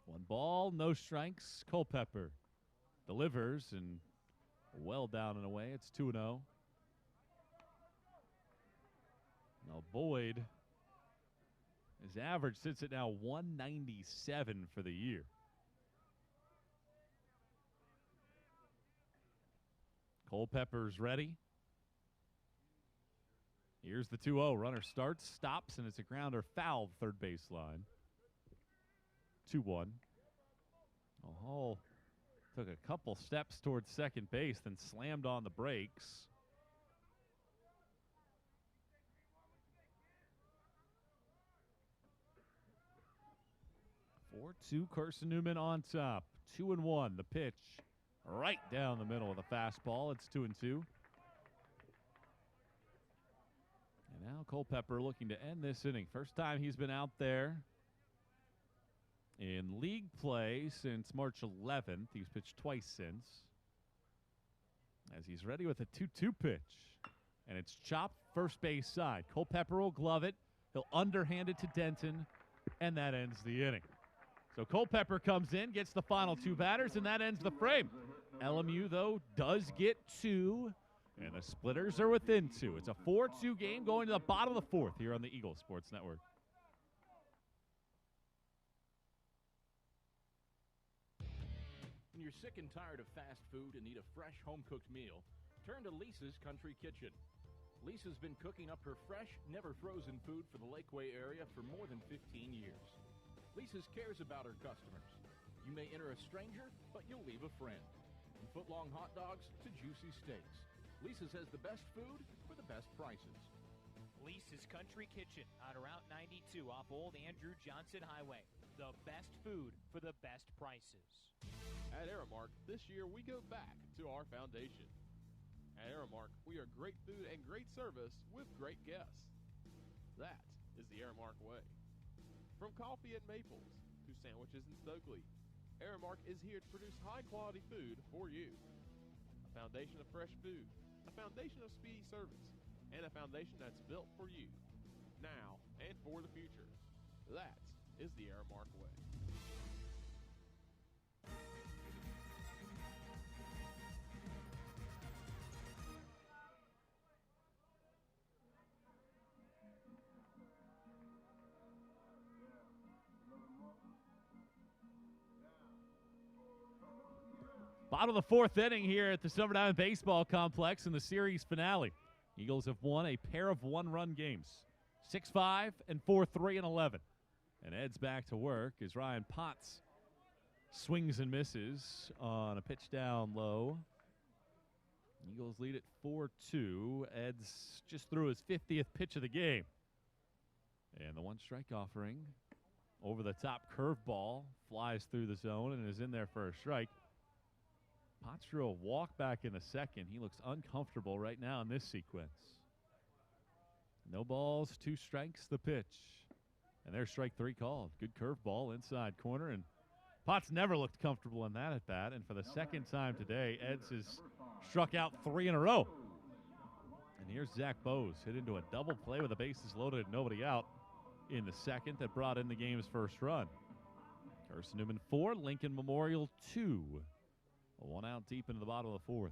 One ball, no strikes. Culpepper delivers and well down and away. It's 2-0. Now Boyd, his average sits at now 197 for the year. Culpepper's ready. Here's the 2-0. Runner starts, stops, and it's a grounder foul third baseline. 2-1. Hall took a couple steps towards second base, then slammed on the brakes. Two Carson-Newman on top. 2-1. The pitch right down the middle of the fastball. It's 2-2. And now Culpepper looking to end this inning. First time he's been out there in league play since March 11th. He's pitched twice since. As he's ready with a 2-2 pitch. And it's chopped first base side. Culpepper will glove it. He'll underhand it to Denton. And that ends the inning. So Culpepper comes in, gets the final 2 batters, and that ends the frame. LMU, though, does get 2. And the Splitters are within 2. It's a 4-2 game going to the bottom of the 4th here on the Eagle Sports Network. When you're sick and tired of fast food and need a fresh home-cooked meal, turn to Lisa's Country Kitchen. Lisa's been cooking up her fresh, never-frozen food for the Lakeway area for more than 15 years. Lisa's cares about her customers. You may enter a stranger, but you'll leave a friend. From foot-long hot dogs to juicy steaks, Lisa's has the best food for the best prices. Lisa's Country Kitchen on Route 92 off Old Andrew Johnson Highway. The best food for the best prices. At Aramark, this year we go back to our foundation. At Aramark, we are great food and great service with great guests. That is the Aramark way. From coffee at Maples to sandwiches in Stokely, Aramark is here to produce high-quality food for you. A foundation of fresh food, a foundation of speedy service, and a foundation that's built for you, now and for the future. That is the Aramark way. Bottom of the 4th inning here at the Summer Diamond Baseball Complex in the series finale. Eagles have won a pair of 1-run games, 6-5 and 4-3 and 11. And Ed's back to work as Ryan Potts swings and misses on a pitch down low. Eagles lead at 4-2. Ed's just threw his 50th pitch of the game. And the 1-strike offering, over the top curveball, flies through the zone and is in there for a strike. Potts drew a walk back in the second. He looks uncomfortable right now in this sequence. No balls, 2 strikes, the pitch. And there's strike 3 called. Good curveball inside corner, and Potts never looked comfortable in that at bat. And for the second time today, Eds has struck out 3 in a row. And here's Zach Bose hit into a double play with the bases loaded, nobody out in the second that brought in the game's first run. Carson-Newman 4, Lincoln Memorial 2. 1 out deep into the bottom of the 4th.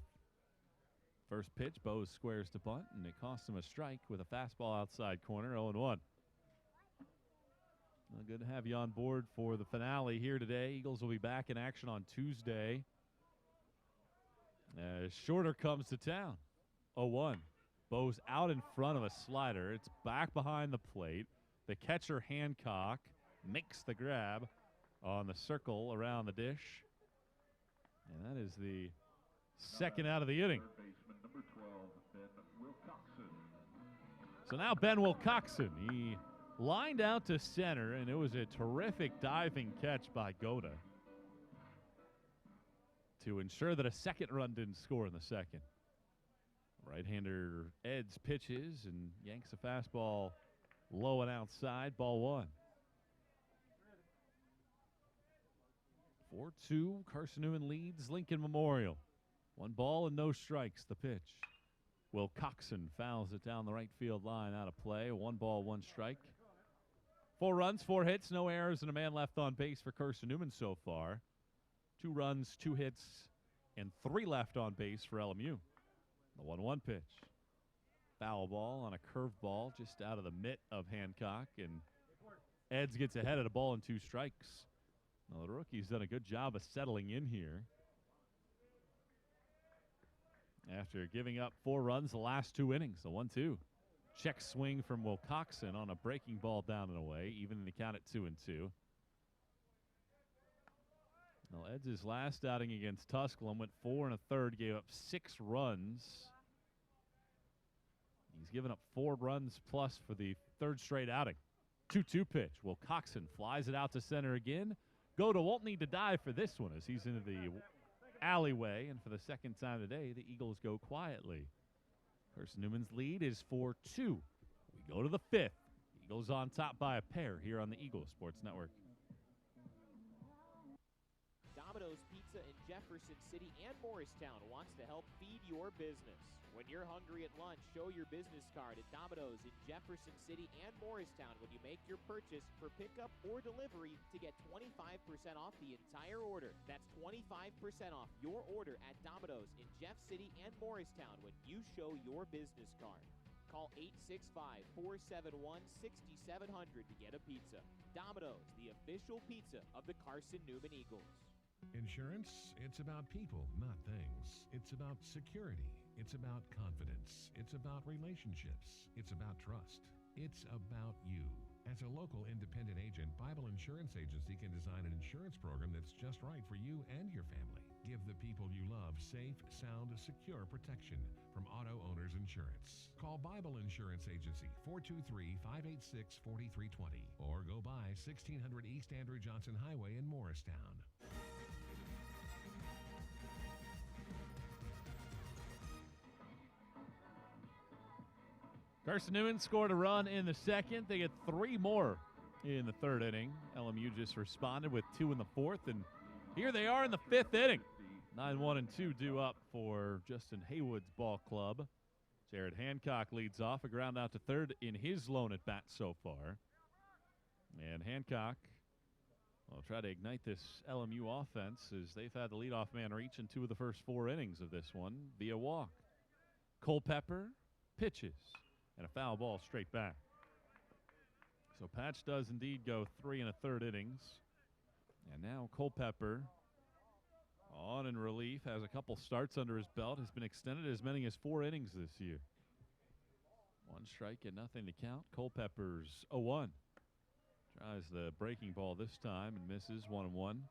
First pitch, Bose squares to bunt, and it costs him a strike with a fastball outside corner, 0-1. Well, good to have you on board for the finale here today. Eagles will be back in action on Tuesday. Shorter comes to town, 0-1. Bose out in front of a slider. It's back behind the plate. The catcher, Hancock, makes the grab on the circle around the dish. And that is the second out of the inning. So now Ben Wilcoxon, he lined out to center, and it was a terrific diving catch by Goda to ensure that a second run didn't score in the second. Right-hander Eds pitches and yanks a fastball low and outside, ball 1. 4-2, Carson-Newman leads Lincoln Memorial. 1 ball and no strikes, the pitch. Wilcoxon fouls it down the right field line, out of play. 1 ball, 1 strike. 4 runs, 4 hits, no errors, and a man left on base for Carson-Newman so far. 2 runs, 2 hits, and 3 left on base for LMU. The 1-1 pitch. Foul ball on a curveball just out of the mitt of Hancock, and Eds gets ahead of the ball in 2 strikes. Well, the rookie's done a good job of settling in here. After giving up 4 runs the last 2 innings, the 1-2. Check swing from Wilcoxon on a breaking ball down and away, even in the count at 2-2. Well, Eds' last outing against Tusculum went 4 1/3, gave up 6 runs. He's given up 4 runs plus for the 3rd straight outing. 2-2 pitch. Wilcoxon flies it out to center again. Goda won't need to dive for this one as he's into the alleyway, and for the second time today, the Eagles go quietly. Carson-Newman's lead is 4-2. We go to the 5th. Eagles on top by a pair here on the Eagles Sports Network. Domino's Pizza in Jefferson City and Morristown wants to help feed your business. When you're hungry at lunch, show your business card at Domino's in Jefferson City and Morristown when you make your purchase for pickup or delivery to get 25% off the entire order. That's 25% off your order at Domino's in Jeff City and Morristown when you show your business card. Call 865-471-6700 to get a pizza. Domino's, the official pizza of the Carson-Newman Eagles. Insurance, it's about people, not things. It's about security. It's about confidence. It's about relationships. It's about trust. It's about you. As a local independent agent, Bible Insurance Agency can design an insurance program that's just right for you and your family. Give the people you love safe, sound, secure protection from Auto Owners Insurance. Call Bible Insurance Agency, 423-586-4320, or go by 1600 East Andrew Johnson Highway in Morristown. Carson-Newman scored a run in the second. They get 3 more in the 3rd inning. LMU just responded with 2 in the 4th, and here they are in the 5th inning. 9-1-2 due up for Justin Haywood's ball club. Jared Hancock leads off, a ground out to 3rd in his lone at bat so far. And Hancock will try to ignite this LMU offense as they've had the leadoff man reach in 2 of the first 4 innings of this one via walk. Culpepper pitches. And a foul ball straight back. So Patch does indeed go 3 1/3 innings. And now Culpepper on in relief, has a couple starts under his belt, has been extended as many as 4 innings this year. 1 strike and nothing to count. Culpepper's 0-1. Tries the breaking ball this time and misses 1-1.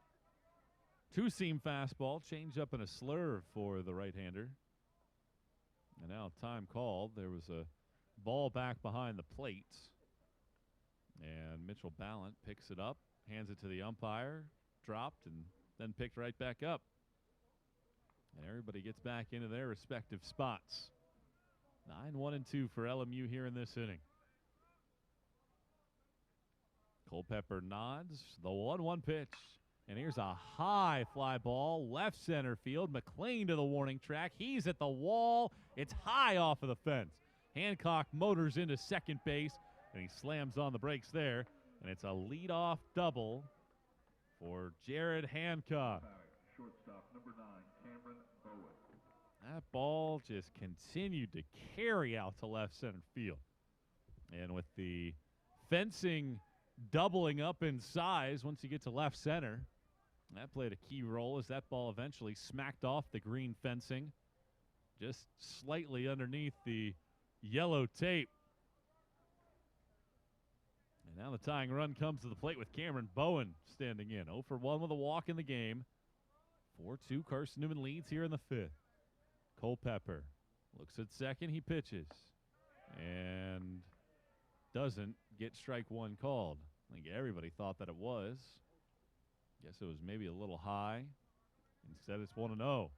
2-seam fastball, change up and a slurve for the right-hander. And now time called. There was a ball back behind the plate. And Mitchell Ballant picks it up, hands it to the umpire, dropped, and then picked right back up. And everybody gets back into their respective spots. 9-1-2 for LMU here in this inning. Culpepper nods. The 1-1 pitch. And here's a high fly ball, left center field. McLean to the warning track. He's at the wall. It's high off of the fence. Hancock motors into second base, and he slams on the brakes there. And it's a leadoff double for Jared Hancock. Shortstop number 9, Cameron Bowen. That ball just continued to carry out to left center field. And with the fencing doubling up in size once you get to left center, that played a key role as that ball eventually smacked off the green fencing just slightly underneath the yellow tape. And now the tying run comes to the plate with Cameron Bowen standing in. 0 for 1 with a walk in the game. 4-2, Carson-Newman leads here in the 5th. Culpepper looks at second. He pitches and doesn't get strike one called. I think everybody thought that it was. Guess it was maybe a little high. Instead, it's 1-0.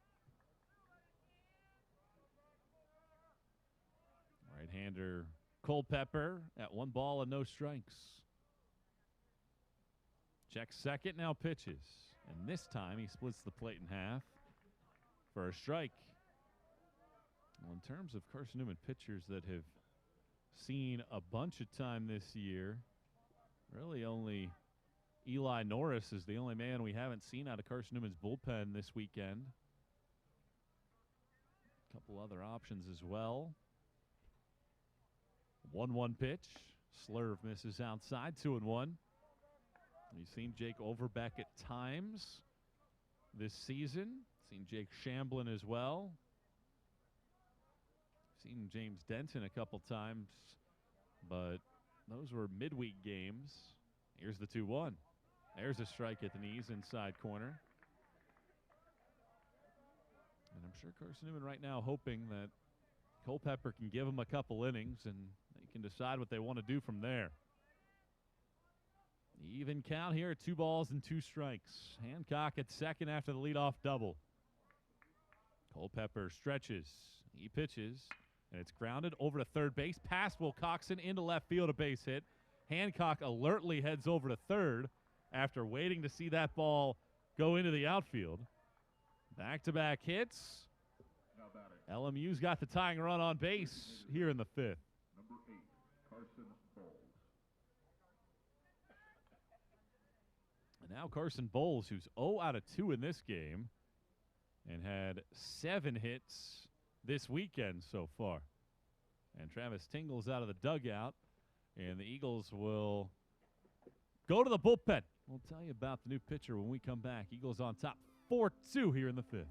Right-hander Culpepper at 1 ball and no strikes. Checks second, now pitches. And this time he splits the plate in half for a strike. Well, in terms of Carson-Newman pitchers that have seen a bunch of time this year, really only Eli Norris is the only man we haven't seen out of Carson-Newman's bullpen this weekend. A couple other options as well. 1-1 pitch. Slurve misses outside, 2-1. You've seen Jake Overbeck at times this season. Seen Jake Shamblin as well. Seen James Denton a couple times, but those were midweek games. Here's the 2-1. There's a strike at the knees, inside corner. And I'm sure Carson-Newman right now hoping that Culpepper can give him a couple innings and they can decide what they want to do from there. Even count here, 2 balls and 2 strikes. Hancock at second after the leadoff double. Culpepper stretches. He pitches, and it's grounded over to third base. Past Wilcoxon into left field, a base hit. Hancock alertly heads over to third after waiting to see that ball go into the outfield. Back-to-back hits. Now batting. LMU's got the tying run on base here in the 5th. Number 8, Carson Bowles. And now Carson Bowles, who's 0 out of 2 in this game and had 7 hits this weekend so far. And Travis Tingle's out of the dugout, and the Eagles will go to the bullpen. We'll tell you about the new pitcher when we come back. Eagles on top 4-2 here in the 5th.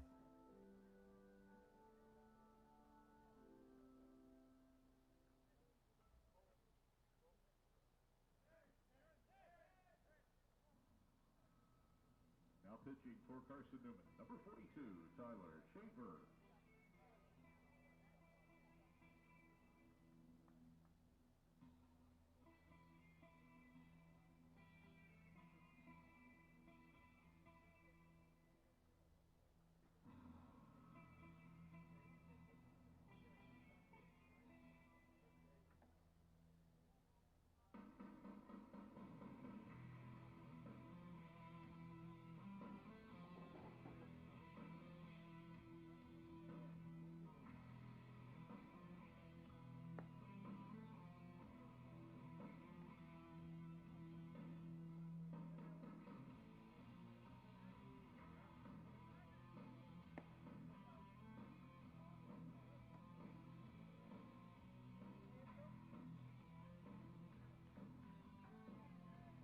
Now pitching for Carson-Newman, number 42, Tyler Shaver.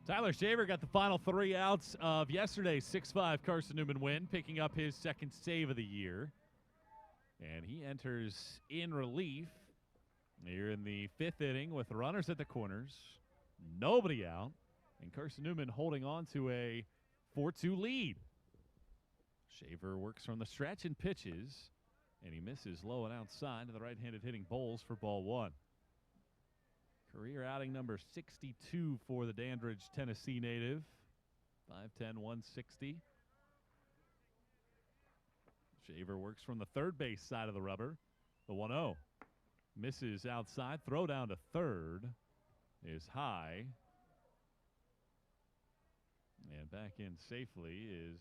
Tyler Shaver got the final 3 outs of yesterday's 6-5 Carson-Newman win, picking up his 2nd save of the year. And he enters in relief here in the 5th inning with runners at the corners, nobody out, and Carson-Newman holding on to a 4-2 lead. Shaver works from the stretch and pitches, and he misses low and outside to the right-handed hitting Bowles for ball 1. Career outing number 62 for the Dandridge, Tennessee native. 5'10", 160. Shaver works from the third base side of the rubber. The 1-0. Misses outside. Throw down to third is high. And back in safely is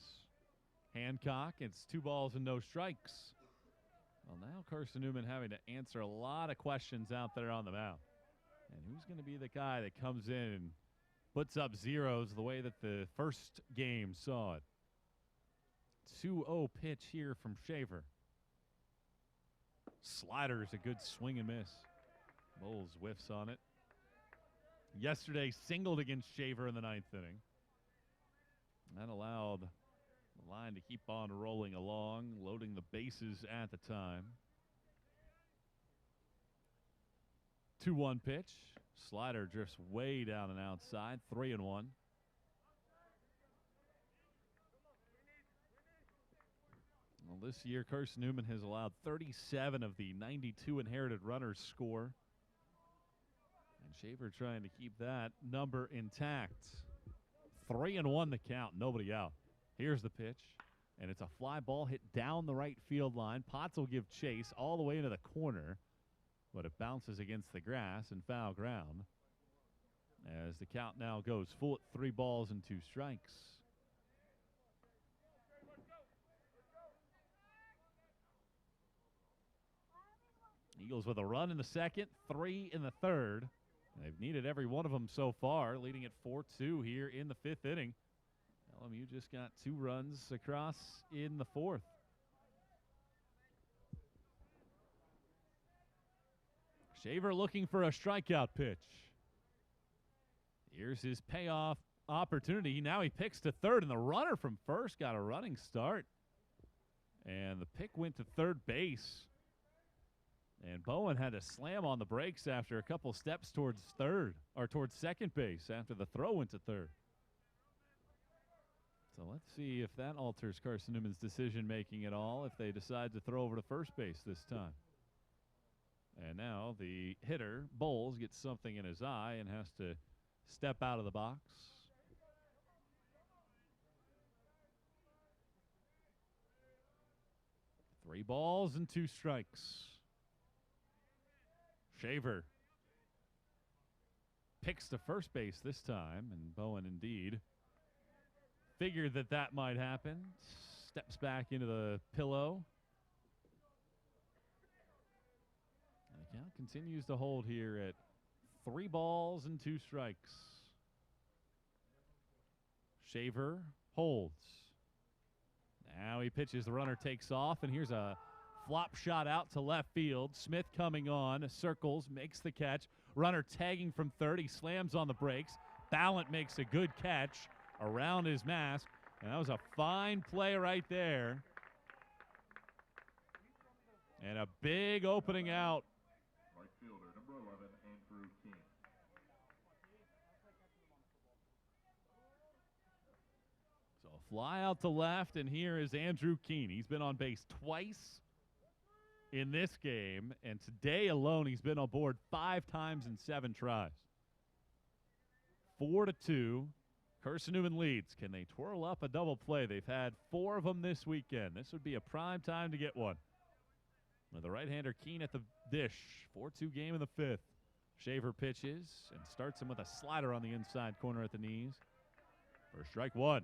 Hancock. It's 2 balls and no strikes. Well, now Carson-Newman having to answer a lot of questions out there on the mound. And who's going to be the guy that comes in and puts up zeros the way that the first game saw it? 2-0 pitch here from Shaver. Slider is a good swing and miss. Bowles whiffs on it. Yesterday singled against Shaver in the 9th inning. That allowed the line to keep on rolling along, loading the bases at the time. 2-1 pitch. Slider drifts way down and outside. 3-1. Well, this year, Carson-Newman has allowed 37 of the 92 inherited runners score. And Shaver trying to keep that number intact. 3-1 the count, nobody out. Here's the pitch, and it's a fly ball hit down the right field line. Potts will give chase all the way into the corner, but it bounces against the grass and foul ground. As the count now goes full at 3 balls and 2 strikes. Eagles with a run in the second, 3 in the third. They've needed every one of them so far, leading at 4-2 here in the 5th inning. LMU just got 2 runs across in the 4th. Shaver looking for a strikeout pitch. Here's his payoff opportunity. Now he picks to third, and the runner from first got a running start. And the pick went to third base. And Bowen had to slam on the brakes after a couple steps towards second base after the throw went to third. So let's see if that alters Carson-Newman's decision-making at all, if they decide to throw over to first base this time. And now the hitter, Bowles, gets something in his eye and has to step out of the box. Three balls and 2 strikes. Shaver picks to first base this time, and Bowen indeed figured that that might happen. Steps back into the pillow. And the count continues to hold here at 3 balls and 2 strikes. Shaver holds. Now he pitches, the runner takes off, and here's a flop shot out to left field. Smith coming on, circles, makes the catch. Runner tagging from third, he slams on the brakes. Ballant makes a good catch around his mask, and that was a fine play right there. And a big opening out. Right fielder, number 11, Andrew Keene. So a fly out to left, and here is Andrew Keene. He's been on base twice in this game, and today alone he's been on board 5 times in 7 tries. 4-2. Carson-Newman leads. Can they twirl up a double play? They've had 4 of them this weekend. This would be a prime time to get one. With the right-hander Keene at the dish. 4-2 game in the 5th. Shaver pitches and starts him with a slider on the inside corner at the knees. For strike 1.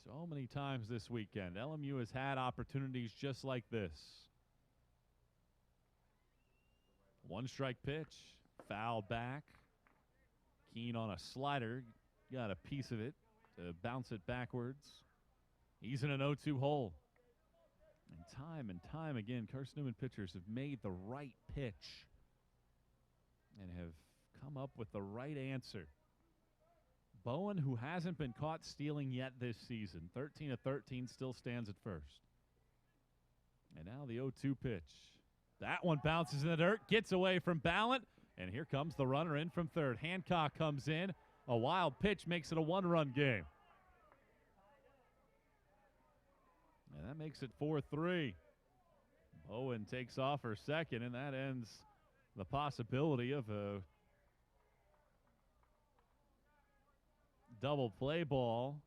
So many times this weekend, LMU has had opportunities just like this. 1 strike pitch, foul back. Keene on a slider, got a piece of it to bounce it backwards. He's in an 0-2 hole. And time again, Carson-Newman pitchers have made the right pitch and have come up with the right answer. Bowen, who hasn't been caught stealing yet this season, 13 of 13, still stands at first. And now the 0-2 pitch. That one bounces in the dirt, gets away from Ballant, and here comes the runner in from third. Hancock comes in. A wild pitch makes it a 1-run game. And that makes it 4-3. Bowen takes off for second, and that ends the possibility of a double play ball.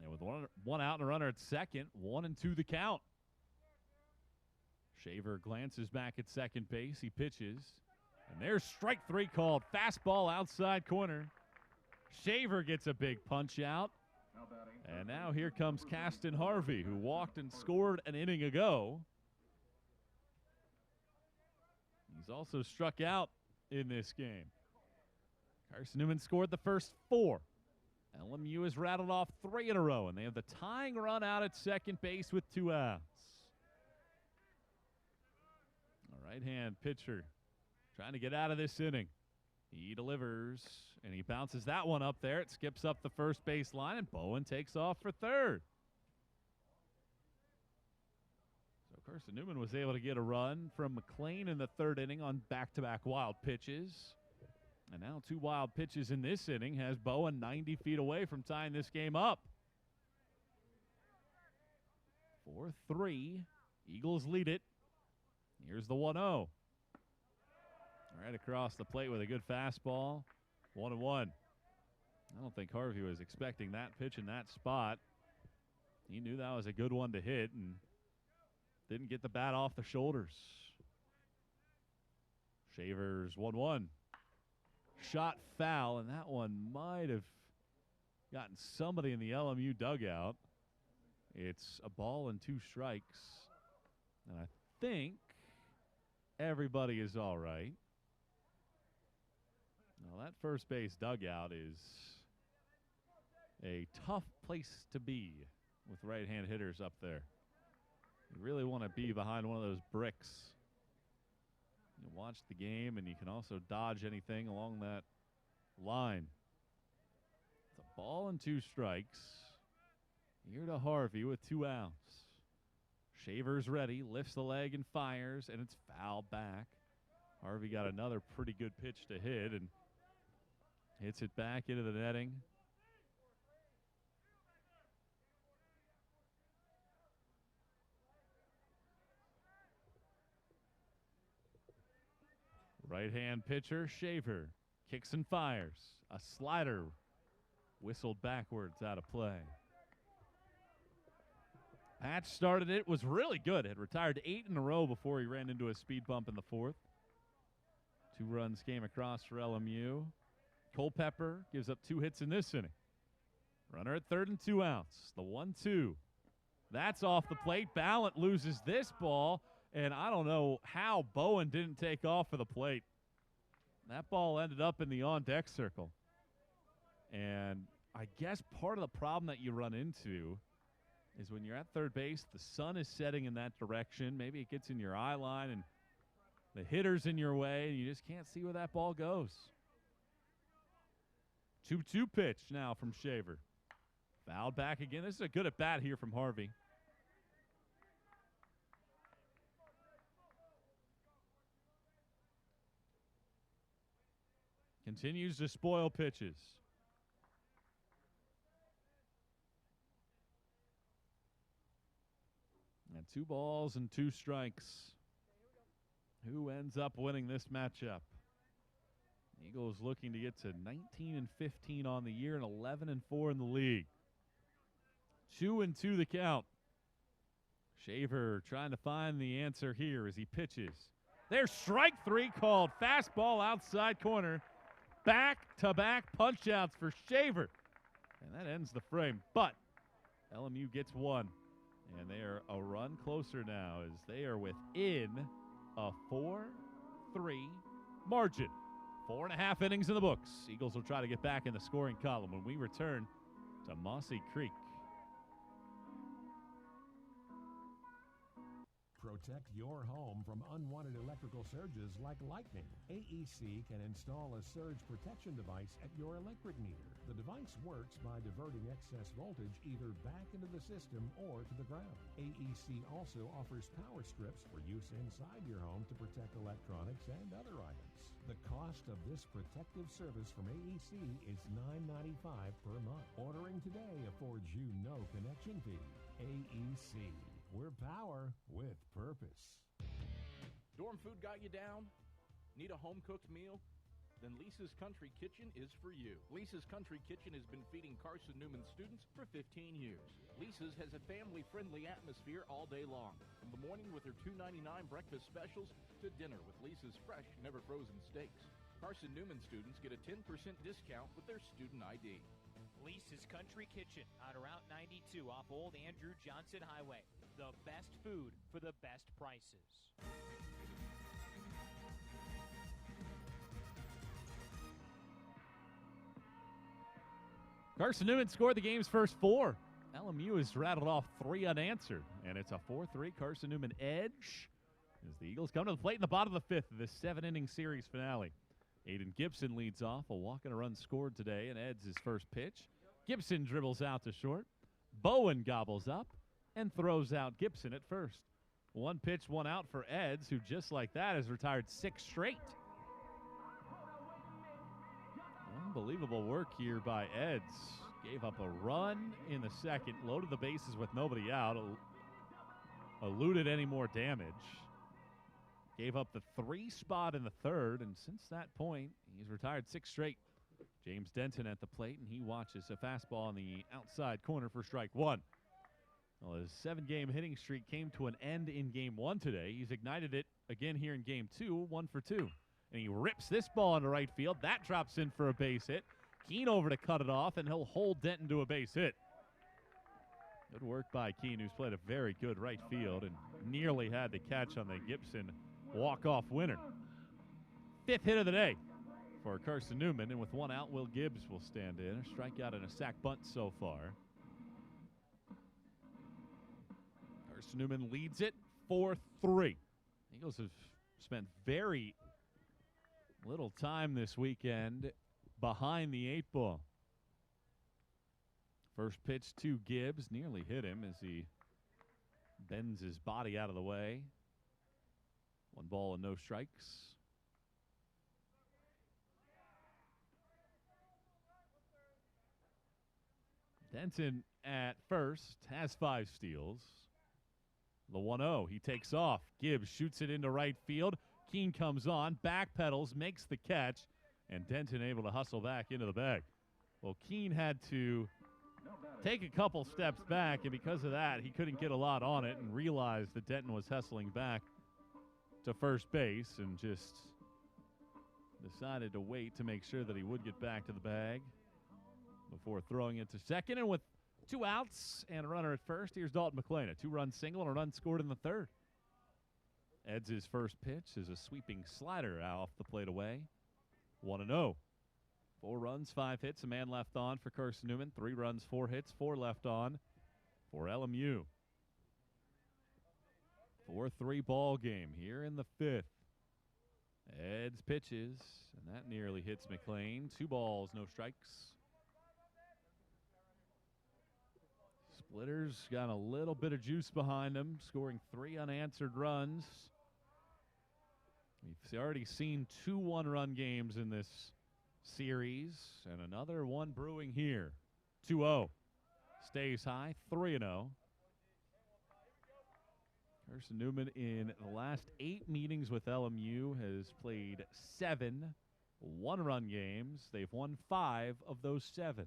And with one out and a runner at second, 1-2 the count. Shaver glances back at second base. He pitches. And there's strike three called. Fastball outside corner. Shaver gets a big punch out. And now here comes Caston Harvey, who walked and scored an inning ago. He's also struck out in this game. Carson-Newman scored the first 4. LMU has rattled off 3 in a row, and they have the tying run out at second base with 2 outs. A right-hand pitcher trying to get out of this inning. He delivers, and he bounces that one up there. It skips up the first base line, and Bowen takes off for third. So Carson-Newman was able to get a run from McLean in the third inning on back-to-back wild pitches. And now 2 wild pitches in this inning has Bowen 90 feet away from tying this game up. 4-3. Eagles lead it. Here's the 1-0. Right across the plate with a good fastball. 1-1. I don't think Harvey was expecting that pitch in that spot. He knew that was a good one to hit and didn't get the bat off the shoulders. Shavers 1-1. Shot foul, and that one might have gotten somebody in the LMU dugout. It's a ball and 2 strikes. And I think everybody is all right. Now, that first base dugout is a tough place to be with right-hand hitters up there. You really want to be behind one of those bricks. You watch the game, and you can also dodge anything along that line. It's a ball and 2 strikes. Here to Harvey with 2 outs. Shaver's ready, lifts the leg and fires, and it's fouled back. Harvey got another pretty good pitch to hit and hits it back into the netting. Right-hand pitcher, Shaver, kicks and fires. A slider whistled backwards out of play. Patch started it, was really good. Had retired 8 in a row before he ran into a speed bump in the 4th. 2 runs came across for LMU. Culpepper gives up 2 hits in this inning. Runner at third and 2 outs. The 1-2. That's off the plate. Ballant loses this ball. And I don't know how Bowen didn't take off for the plate. That ball ended up in the on-deck circle. And I guess part of the problem that you run into is when you're at third base, the sun is setting in that direction. Maybe it gets in your eye line and the hitter's in your way, and you just can't see where that ball goes. 2-2 pitch now from Shaver. Fouled back again. This is a good at-bat here from Harvey. Continues to spoil pitches. And 2 balls and 2 strikes. Who ends up winning this matchup? Eagles looking to get to 19-15 on the year and 11-4 in the league. 2-2 the count. Shaver trying to find the answer here as he pitches. There's strike 3 called. Fastball outside corner. Back-to-back punch-outs for Shaver. And that ends the frame. But LMU gets 1. And they are a run closer now as they are within a 4-3 margin. 4.5 innings in the books. Eagles will try to get back in the scoring column when we return to Mossy Creek. Protect your home from unwanted electrical surges like lightning. AEC can install a surge protection device at your electric meter. The device works by diverting excess voltage either back into the system or to the ground. AEC also offers power strips for use inside your home to protect electronics and other items. The cost of this protective service from AEC is $9.95 per month. Ordering today affords you no connection fee. AEC. We're power with purpose. Dorm food got you down? Need a home-cooked meal? then Lisa's Country Kitchen is for you. Lisa's Country Kitchen has been feeding Carson-Newman students for 15 years. Lisa's has a family-friendly atmosphere all day long, from the morning with her $2.99 breakfast specials to dinner with Lisa's fresh, never-frozen steaks. Carson-Newman students get a 10% discount with their student ID. Lisa's Country Kitchen on Route 92 off Old Andrew Johnson Highway. The best food for the best prices. Carson-Newman scored the game's first 4. LMU has rattled off 3 unanswered, and it's a 4-3 Carson-Newman edge as the Eagles come to the plate in the bottom of the 5th of this 7-inning series finale. Aiden Gibson leads off, a walk and a run scored today, and Ed's his first pitch. Gibson dribbles out to short. Bowen gobbles up and throws out Gibson at first. 1 pitch, 1 out for Eds, who just like that has retired 6 straight. Unbelievable work here by Eds. Gave up a run in the second, loaded the bases with nobody out, eluded any more damage. Gave up the 3 spot in the third, and since that point, he's retired 6 straight. James Denton at the plate, and he watches a fastball on the outside corner for strike 1. Well, his 7-game hitting streak came to an end in Game 1 today. He's ignited it again here in Game 2, 1 for 2. And he rips this ball into right field. That drops in for a base hit. Keene over to cut it off, and he'll hold Denton to a base hit. Good work by Keene, who's played a very good right field and nearly had the catch on the Gibson walk-off winner. 5th hit of the day for Carson-Newman, and with 1 out, Will Gibbs will stand in. A strikeout and a sac bunt so far. Carson-Newman leads it 4-3. Eagles have spent very little time this weekend behind the 8 ball. First pitch to Gibbs, nearly hit him as he bends his body out of the way. 1 ball and no strikes. Denton at first has 5 steals. The 1-0, he takes off. Gibbs shoots it into right field. Keene comes on, backpedals, makes the catch, and Denton able to hustle back into the bag. Well, Keene had to take a couple steps back, and because of that, he couldn't get a lot on it and realized that Denton was hustling back to first base and just decided to wait to make sure that he would get back to the bag before throwing it to second. And with 2 outs and a runner at first, here's Dalton McClain. A 2-run single and a run scored in the third. Eds' first pitch is a sweeping slider off the plate away. 1-0. 4 runs, 5 hits, a man left on for Carson-Newman. 3 runs, 4 hits, 4 left on for LMU. 4-3 ball game here in the 5th. Eds pitches, and that nearly hits McClain. 2 balls, no strikes. Splitters got a little bit of juice behind him, scoring 3 unanswered runs. We've already seen 2 one-run games in this series, and another one brewing here. 2-0. Stays high, 3-0. Carson-Newman in the last 8 meetings with LMU has played 7 one-run games. They've won 5 of those 7.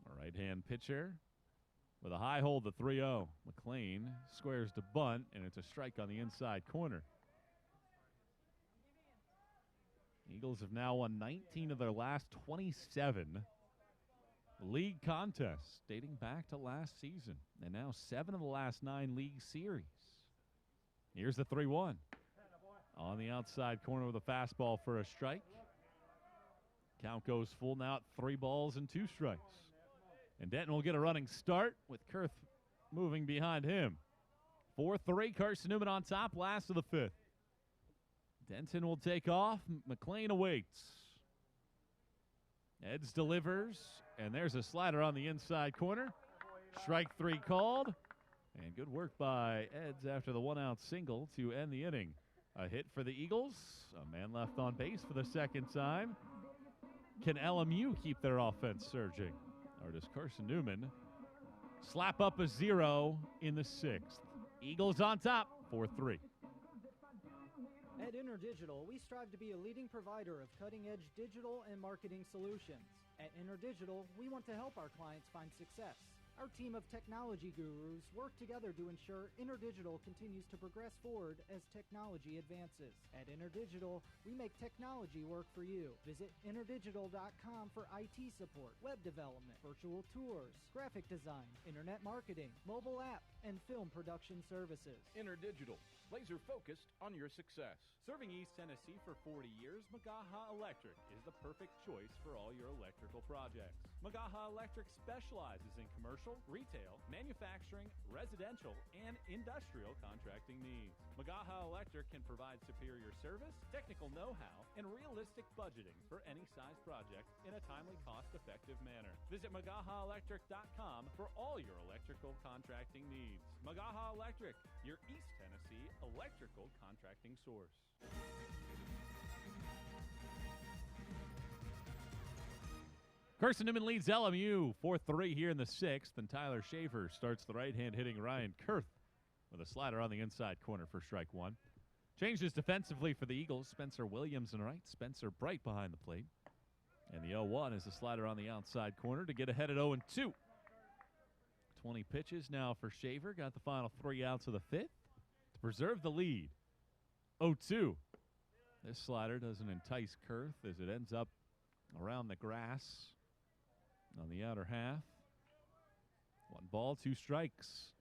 A right-hand pitcher with a high hold, the 3-0. McClain squares to bunt, and it's a strike on the inside corner. Eagles have now won 19 of their last 27 league contests dating back to last season, and now 7 of the last 9 league series. Here's the 3-1. On the outside corner with a fastball for a strike. Count goes full now at 3 balls and 2 strikes. And Denton will get a running start with Kurth moving behind him. 4-3, Carson-Newman on top, last of the 5th. Denton will take off. McClain awaits. Eds delivers, and there's a slider on the inside corner. Strike 3 called, and good work by Eds after the 1-out single to end the inning. A hit for the Eagles. A man left on base for the second time. Can LMU keep their offense surging? Or does Carson-Newman slap up a 0 in the 6th? Eagles on top, 4-3. At InterDigital, we strive to be a leading provider of cutting-edge digital and marketing solutions. At InterDigital, we want to help our clients find success. Our team of technology gurus work together to ensure InterDigital continues to progress forward as technology advances. At InterDigital, we make technology work for you. Visit interdigital.com for IT support, web development, virtual tours, graphic design, internet marketing, mobile app, and film production services. InterDigital, laser focused on your success. Serving East Tennessee for 40 years, Magaha Electric is the perfect choice for all your electrical projects. Magaha Electric specializes in commercial, retail, manufacturing, residential, and industrial contracting needs. Magaha Electric can provide superior service, technical know-how, and realistic budgeting for any size project in a timely, cost-effective manner. Visit MagahaElectric.com for all your electrical contracting needs. Magaha Electric, your East Tennessee electrical contracting source. Carson-Newman leads LMU 4-3 here in the sixth, and Tyler Shaver starts the right-hand hitting Ryan Kurth with a slider on the inside corner for strike one. Changes defensively for the Eagles. Spencer Williams in right, Spencer Bright behind the plate. And the 0-1 is a slider on the outside corner to get ahead at 0-2. 20 pitches now for Shaver. Got the final 3 outs of the fifth to preserve the lead. 0-2. This slider doesn't entice Kurth as it ends up around the grass on the outer half. 1 ball, 2 strikes.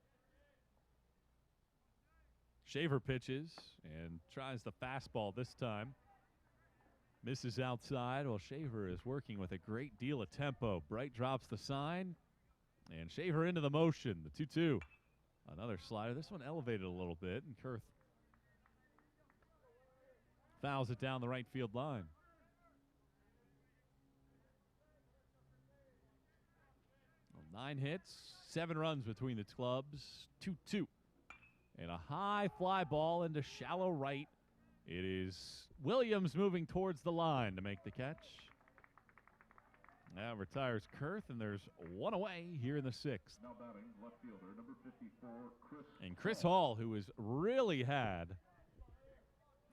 Shaver pitches and tries the fastball this time. Misses outside while Shaver is working with a great deal of tempo. Bright drops the sign, and Shaver into the motion. The 2-2. Another slider. This one elevated a little bit, and Kurth fouls it down the right field line. Well, 9 hits, 7 runs between the clubs. 2-2. And a high fly ball into shallow right. It is Williams moving towards the line to make the catch. Now retires Kurth, and there's 1 away here in the sixth. Now batting, left fielder, number 54, Chris Hall, who has really had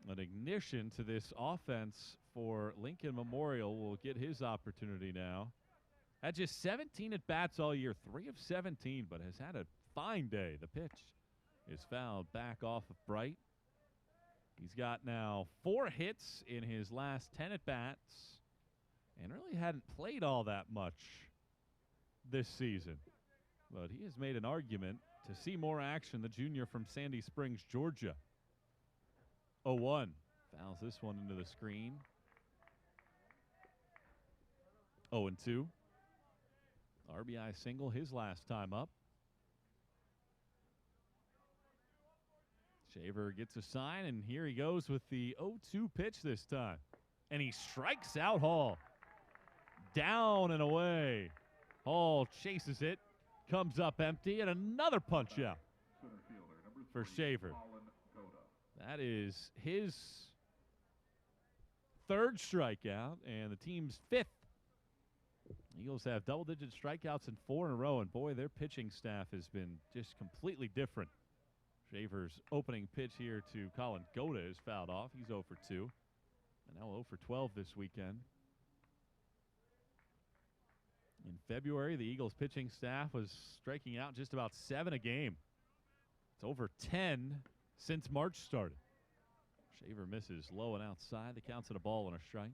an ignition to this offense for Lincoln Memorial, will get his opportunity now. Had just 17 at-bats all year, 3 of 17, but has had a fine day. The pitch is fouled back off of Bright. He's got now 4 hits in his last 10 at-bats and really hadn't played all that much this season. But he has made an argument to see more action, the junior from Sandy Springs, Georgia. 0-1. Fouls this one into the screen. 0-2. RBI single his last time up. Shaver gets a sign, and here he goes with the 0-2 pitch this time. And he strikes out Hall. Down and away. Hall chases it, comes up empty, and another punch out for Shaver. That is his 3rd strikeout and the team's 5th. Eagles have double-digit strikeouts in 4 in a row, and boy, their pitching staff has been just completely different. Shaver's opening pitch here to Colin Goda is fouled off. He's 0 for 2. And now 0 for 12 this weekend. In February, the Eagles pitching staff was striking out just about 7 a game. It's over 10 since March started. Shaver misses low and outside. The count's at a ball and a strike.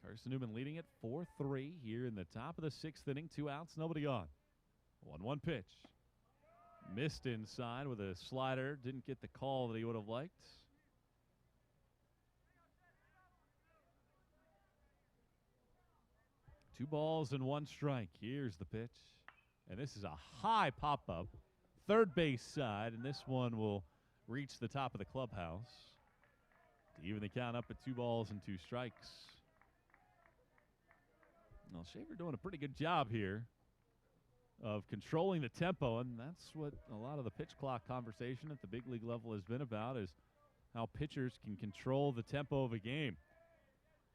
Carson-Newman leading it 4-3 here in the top of the 6th inning. 2 outs, nobody on. 1-1 pitch. Missed inside with a slider. Didn't get the call that he would have liked. Two balls and 1 strike. Here's the pitch. And this is a high pop-up. Third base side, and this one will reach the top of the clubhouse to even the count up at 2 balls and 2 strikes. Well, Shaver doing a pretty good job here of controlling the tempo, and that's what a lot of the pitch clock conversation at the big league level has been about, is how pitchers can control the tempo of a game.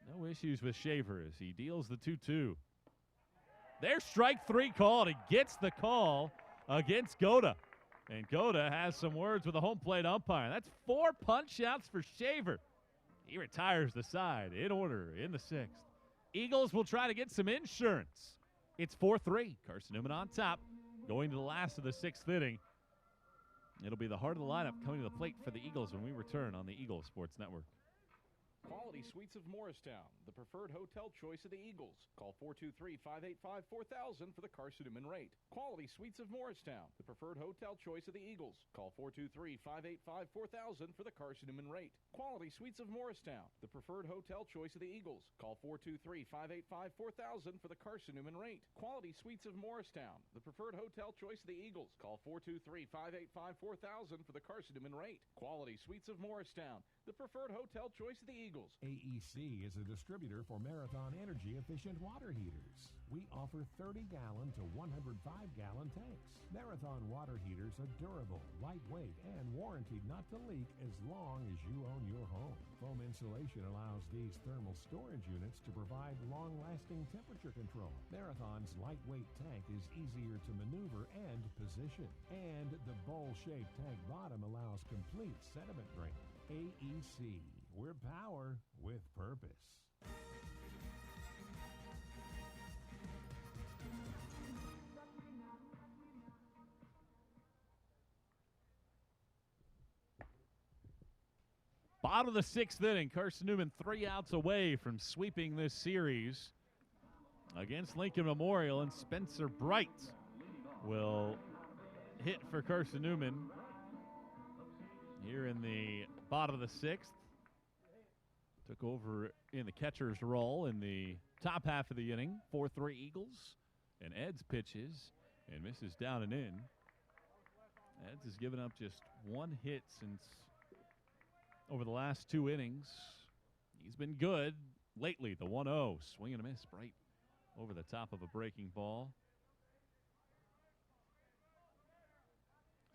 No issues with Shaver as he deals the 2-2. There's strike 3 called. He gets the call against Goda. And Goda has some words with the home plate umpire. That's 4 punch outs for Shaver. He retires the side in order in the 6th. Eagles will try to get some insurance. It's 4-3. Carson-Newman on top, going to the last of the 6th inning. It'll be the heart of the lineup coming to the plate for the Eagles when we return on the Eagles Sports Network. Quality Suites of Morristown, the preferred hotel choice of the Eagles. Call 423-585-4000 for the Carson-Newman rate. Quality Suites of Morristown, the preferred hotel choice of the Eagles. Call 423-585-4000 for the Carson-Newman rate. Quality Suites of Morristown, the preferred hotel choice of the Eagles. Call 423-585-4000 for the Carson-Newman rate. Quality Suites of Morristown, the preferred hotel choice of the Eagles. Call 423-585-4000 for the Carson-Newman rate. Quality Suites of Morristown, the preferred hotel choice of the Eagles. AEC is a distributor for Marathon energy-efficient water heaters. We offer 30-gallon to 105-gallon tanks. Marathon water heaters are durable, lightweight, and warranted not to leak as long as you own your home. Foam insulation allows these thermal storage units to provide long-lasting temperature control. Marathon's lightweight tank is easier to maneuver and position. And the bowl-shaped tank bottom allows complete sediment drain. AEC. We're power with purpose. Bottom of the 6th inning, Carson-Newman 3 outs away from sweeping this series against Lincoln Memorial, and Spencer Bright will hit for Carson-Newman here in the bottom of the 6th. Took over in the catcher's role in the top half of the inning. 4-3 Eagles. And Eds pitches and misses down and in. Eds has given up just 1 hit since over the last 2 innings. He's been good lately. The 1-0. Swing and a miss. Bright over the top of a breaking ball.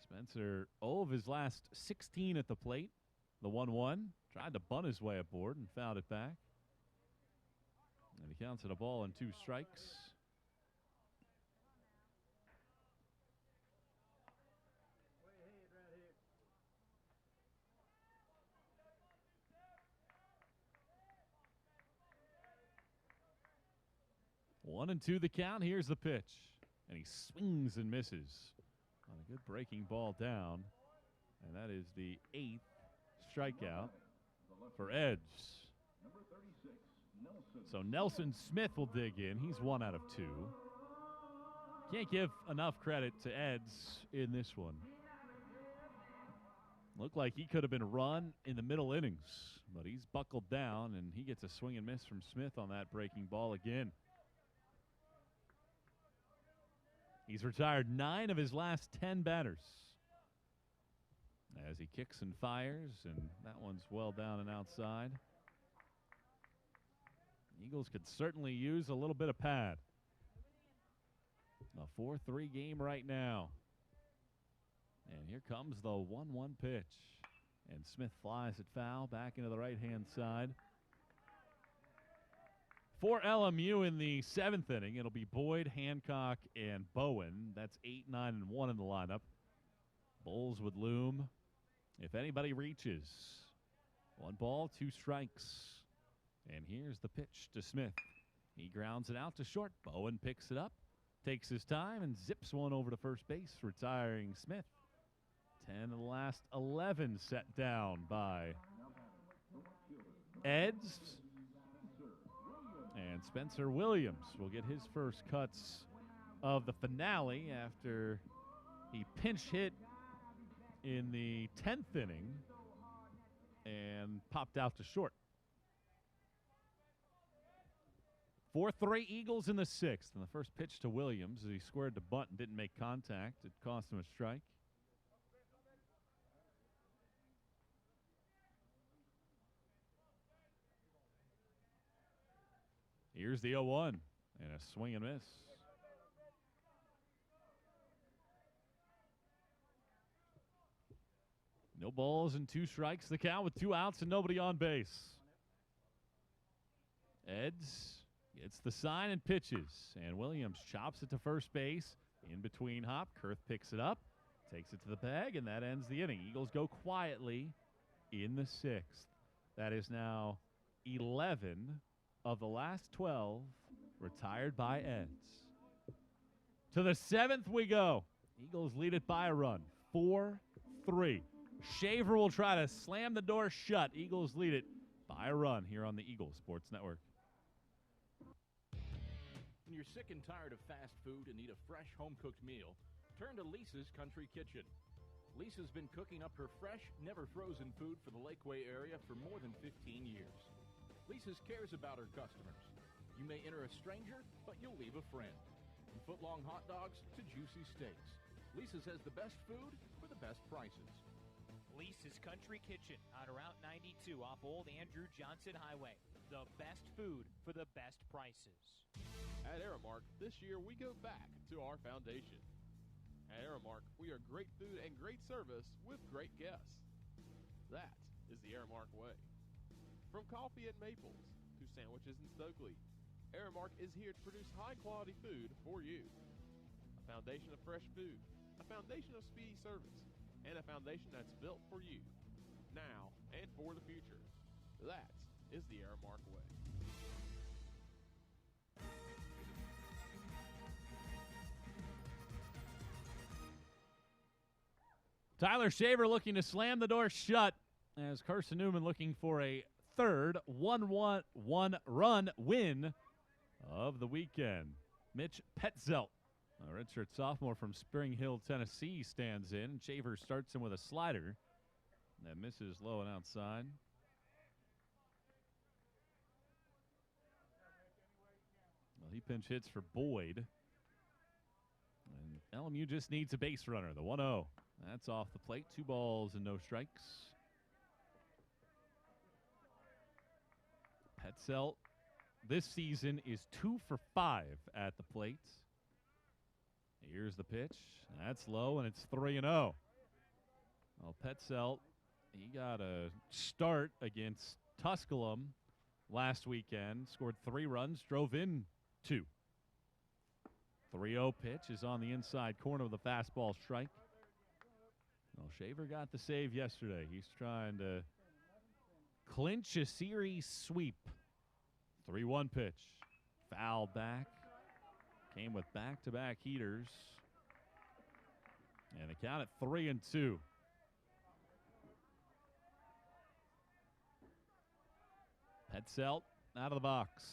Spencer, 0 of his last 16 at the plate. The 1-1. Tried to bunt his way aboard and fouled it back. And he counts it a ball and 2 strikes. One and 2 the count. Here's the pitch. And he swings and misses on a good breaking ball down. And that is the 8th strikeout for Eds. So Nelson Smith will dig in. He's 1 out of 2. Can't give enough credit to Eds in this one. Looked like he could have been run in the middle innings, but he's buckled down, and he gets a swing and miss from Smith on that breaking ball again. He's retired 9 of his last 10 batters as he kicks and fires, and that one's well down and outside. Eagles could certainly use a little bit of pad. A 4-3 game right now. And here comes the 1-1 pitch. And Smith flies it foul back into the right-hand side. For LMU in the 7th inning, it'll be Boyd, Hancock, and Bowen. That's 8, 9, and 1 in the lineup. Bulls would loom if anybody reaches. 1 ball, 2 strikes. And here's the pitch to Smith. He grounds it out to short. Bowen picks it up, takes his time, and zips one over to first base, retiring Smith. 10 of the last 11 set down by Eds. And Spencer Williams will get his first cuts of the finale after he pinch hit in the 10th inning and popped out to short. 4-3 Eagles in the 6th. And the first pitch to Williams as he squared the bunt and didn't make contact. It cost him a strike. Here's the 0-1 and a swing and miss. No balls and 2 strikes. The count with 2 outs and nobody on base. Eds gets the sign and pitches. And Williams chops it to first base. In between hop. Kurth picks it up. Takes it to the bag, and that ends the inning. Eagles go quietly in the 6th. That is now 11 of the last 12 retired by Eds. To the 7th we go. Eagles lead it by a run, 4-3. Shaver will try to slam the door shut. Eagles lead it by a run here on the Eagles Sports Network. When you're sick and tired of fast food and need a fresh home-cooked meal, turn to Lisa's Country Kitchen. Lisa's been cooking up her fresh, never-frozen food for the Lakeway area for more than 15 years. Lisa's cares about her customers. You may enter a stranger, but you'll leave a friend. From foot-long hot dogs to juicy steaks, Lisa's has the best food for the best prices. Lisa's Country Kitchen on Route 92 off Old Andrew Johnson Highway. The best food for the best prices. At Aramark, this year we go back to our foundation. At Aramark, we are great food and great service with great guests. That is the Aramark way. From coffee at Maples to sandwiches in Stokely, Aramark is here to produce high-quality food for you. A foundation of fresh food, a foundation of speedy service, and a foundation that's built for you, now and for the future. That is the Aramark way. Tyler Shaver looking to slam the door shut as Carson-Newman looking for a third 1-1 win of the weekend. Mitch Petzelt, a redshirt sophomore from Spring Hill, Tennessee, stands in. Shaver starts him with a slider that misses low and outside. Well, he pinch hits for Boyd. And LMU just needs a base runner, the 1-0. That's off the plate. 2 balls and no strikes. Petzelt this season is 2 for 5 at the plate. Here's the pitch. That's low, and it's 3-0. Well, Petzelt, he got a start against Tusculum last weekend. Scored 3 runs, drove in 2. 3-0 pitch is on the inside corner with a fastball strike. Well, Shaver got the save yesterday. He's trying to clinch a series sweep. 3-1 pitch. Foul back. Came with back-to-back heaters. And the count at 3-2. Petzelt out of the box.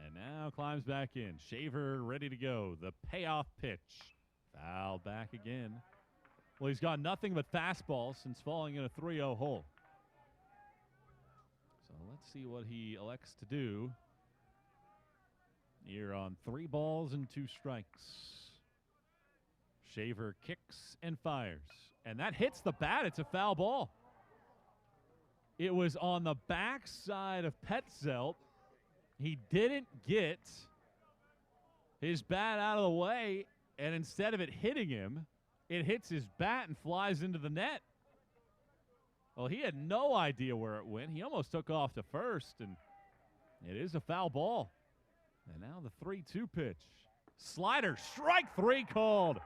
And now climbs back in. Shaver ready to go. The payoff pitch. Foul back again. Well, he's got nothing but fastballs since falling in a 3-0 hole. So let's see what he elects to do here on 3 balls and 2 strikes. Shaver kicks and fires. And that hits the bat. It's a foul ball. It was on the backside of Petzelt. He didn't get his bat out of the way, and instead of it hitting him, it hits his bat and flies into the net. Well, he had no idea where it went. He almost took off to first, and it is a foul ball. And now the 3-2 pitch. Slider, strike 3 called.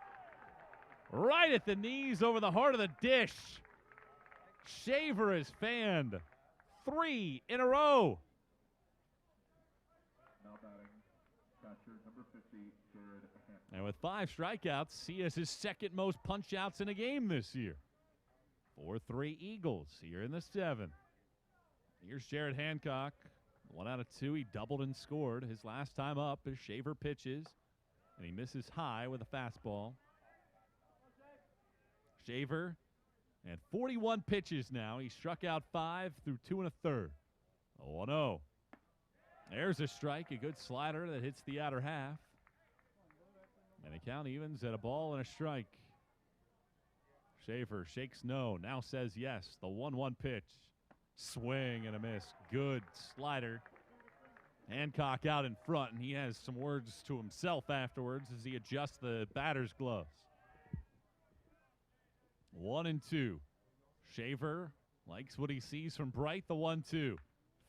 Right at the knees over the heart of the dish. Shaver is fanned 3 in a row. Now batting, catcher number 50, Jared Hancock. And with 5 strikeouts, he has his second most punch-outs in a game this year. 4-3 Eagles here in the 7th. Here's Jared Hancock. 1 out of 2. He doubled and scored. His last time up as Shaver pitches, and he misses high with a fastball. Shaver, and 41 pitches now. He struck out 5 through 2 1/3. 1-0. There's a strike, a good slider that hits the outer half. And the count evens at a ball and a strike. Shaver shakes no, now says yes. The 1-1 pitch. Swing and a miss. Good slider. Hancock out in front, and he has some words to himself afterwards as he adjusts the batter's gloves. 1-2. Shaver likes what he sees from Bright, the 1-2.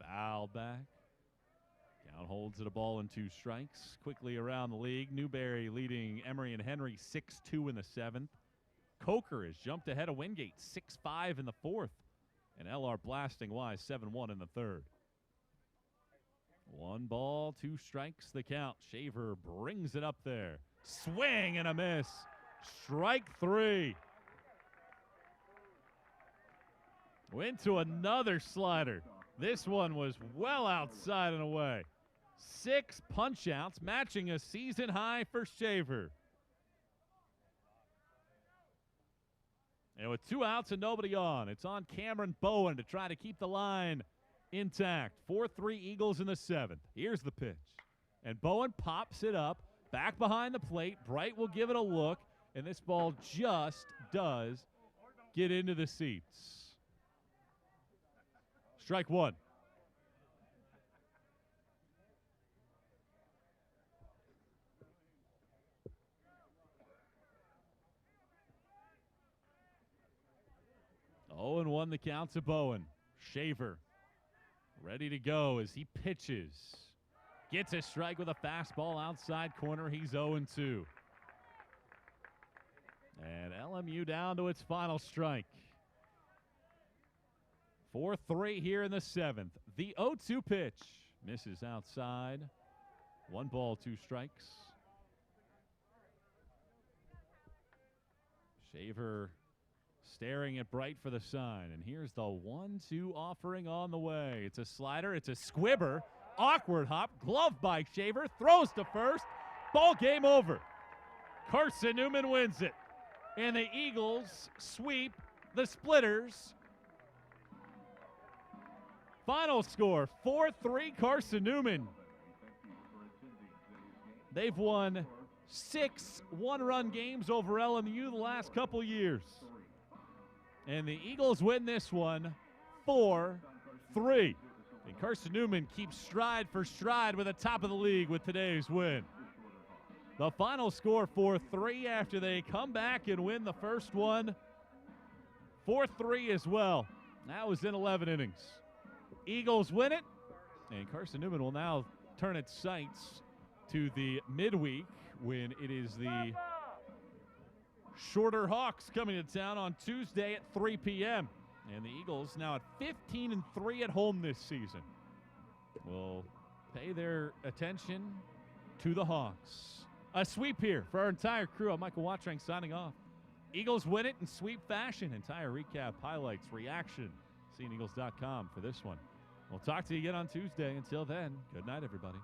Foul back. Count holds it a ball and 2 strikes. Quickly around the league, Newberry leading Emory and Henry 6-2 in the 7th. Coker has jumped ahead of Wingate 6-5 in the fourth. And LR blasting wise 7-1 in the third. 1 ball, 2 strikes the count. Shaver brings it up there. Swing and a miss. Strike 3. Went to another slider. This one was well outside and away. 6 punch-outs, matching a season high for Shaver. And with 2 outs and nobody on, it's on Cameron Bowen to try to keep the line intact. 4-3 Eagles in the 7th. Here's the pitch. And Bowen pops it up, back behind the plate. Bright will give it a look, and this ball just does get into the seats. Strike 1. Oh, and 1 the count to Bowen. Shaver ready to go as he pitches. Gets a strike with a fastball outside corner. He's 0-2. And LMU down to its final strike. 4-3 here in the 7th. The 0-2 pitch. Misses outside. 1 ball, 2 strikes. Shaver staring at Bright for the sign. And here's the 1-2 offering on the way. It's a slider. It's a squibber. Awkward hop. Glove by Shaver. Throws to first. Ball game over. Carson-Newman wins it. And the Eagles sweep the Splitters. Final score, 4-3 Carson-Newman. They've won 6 one-run games over LMU the last couple years. And the Eagles win this one 4-3. And Carson-Newman keeps stride for stride with the top of the league with today's win. The final score 4-3 after they come back and win the first one. 4-3 as well. That was in 11 innings. Eagles win it, and Carson-Newman will now turn its sights to the midweek when it is the Shorter Hawks coming to town on Tuesday at 3 p.m. And the Eagles now at 15-3 at home this season will pay their attention to the Hawks. A sweep here for our entire crew. I'm Michael Wattrang signing off. Eagles win it in sweep fashion. Entire recap, highlights, reaction. SeeingEagles.com for this one. We'll talk to you again on Tuesday. Until then, good night, everybody.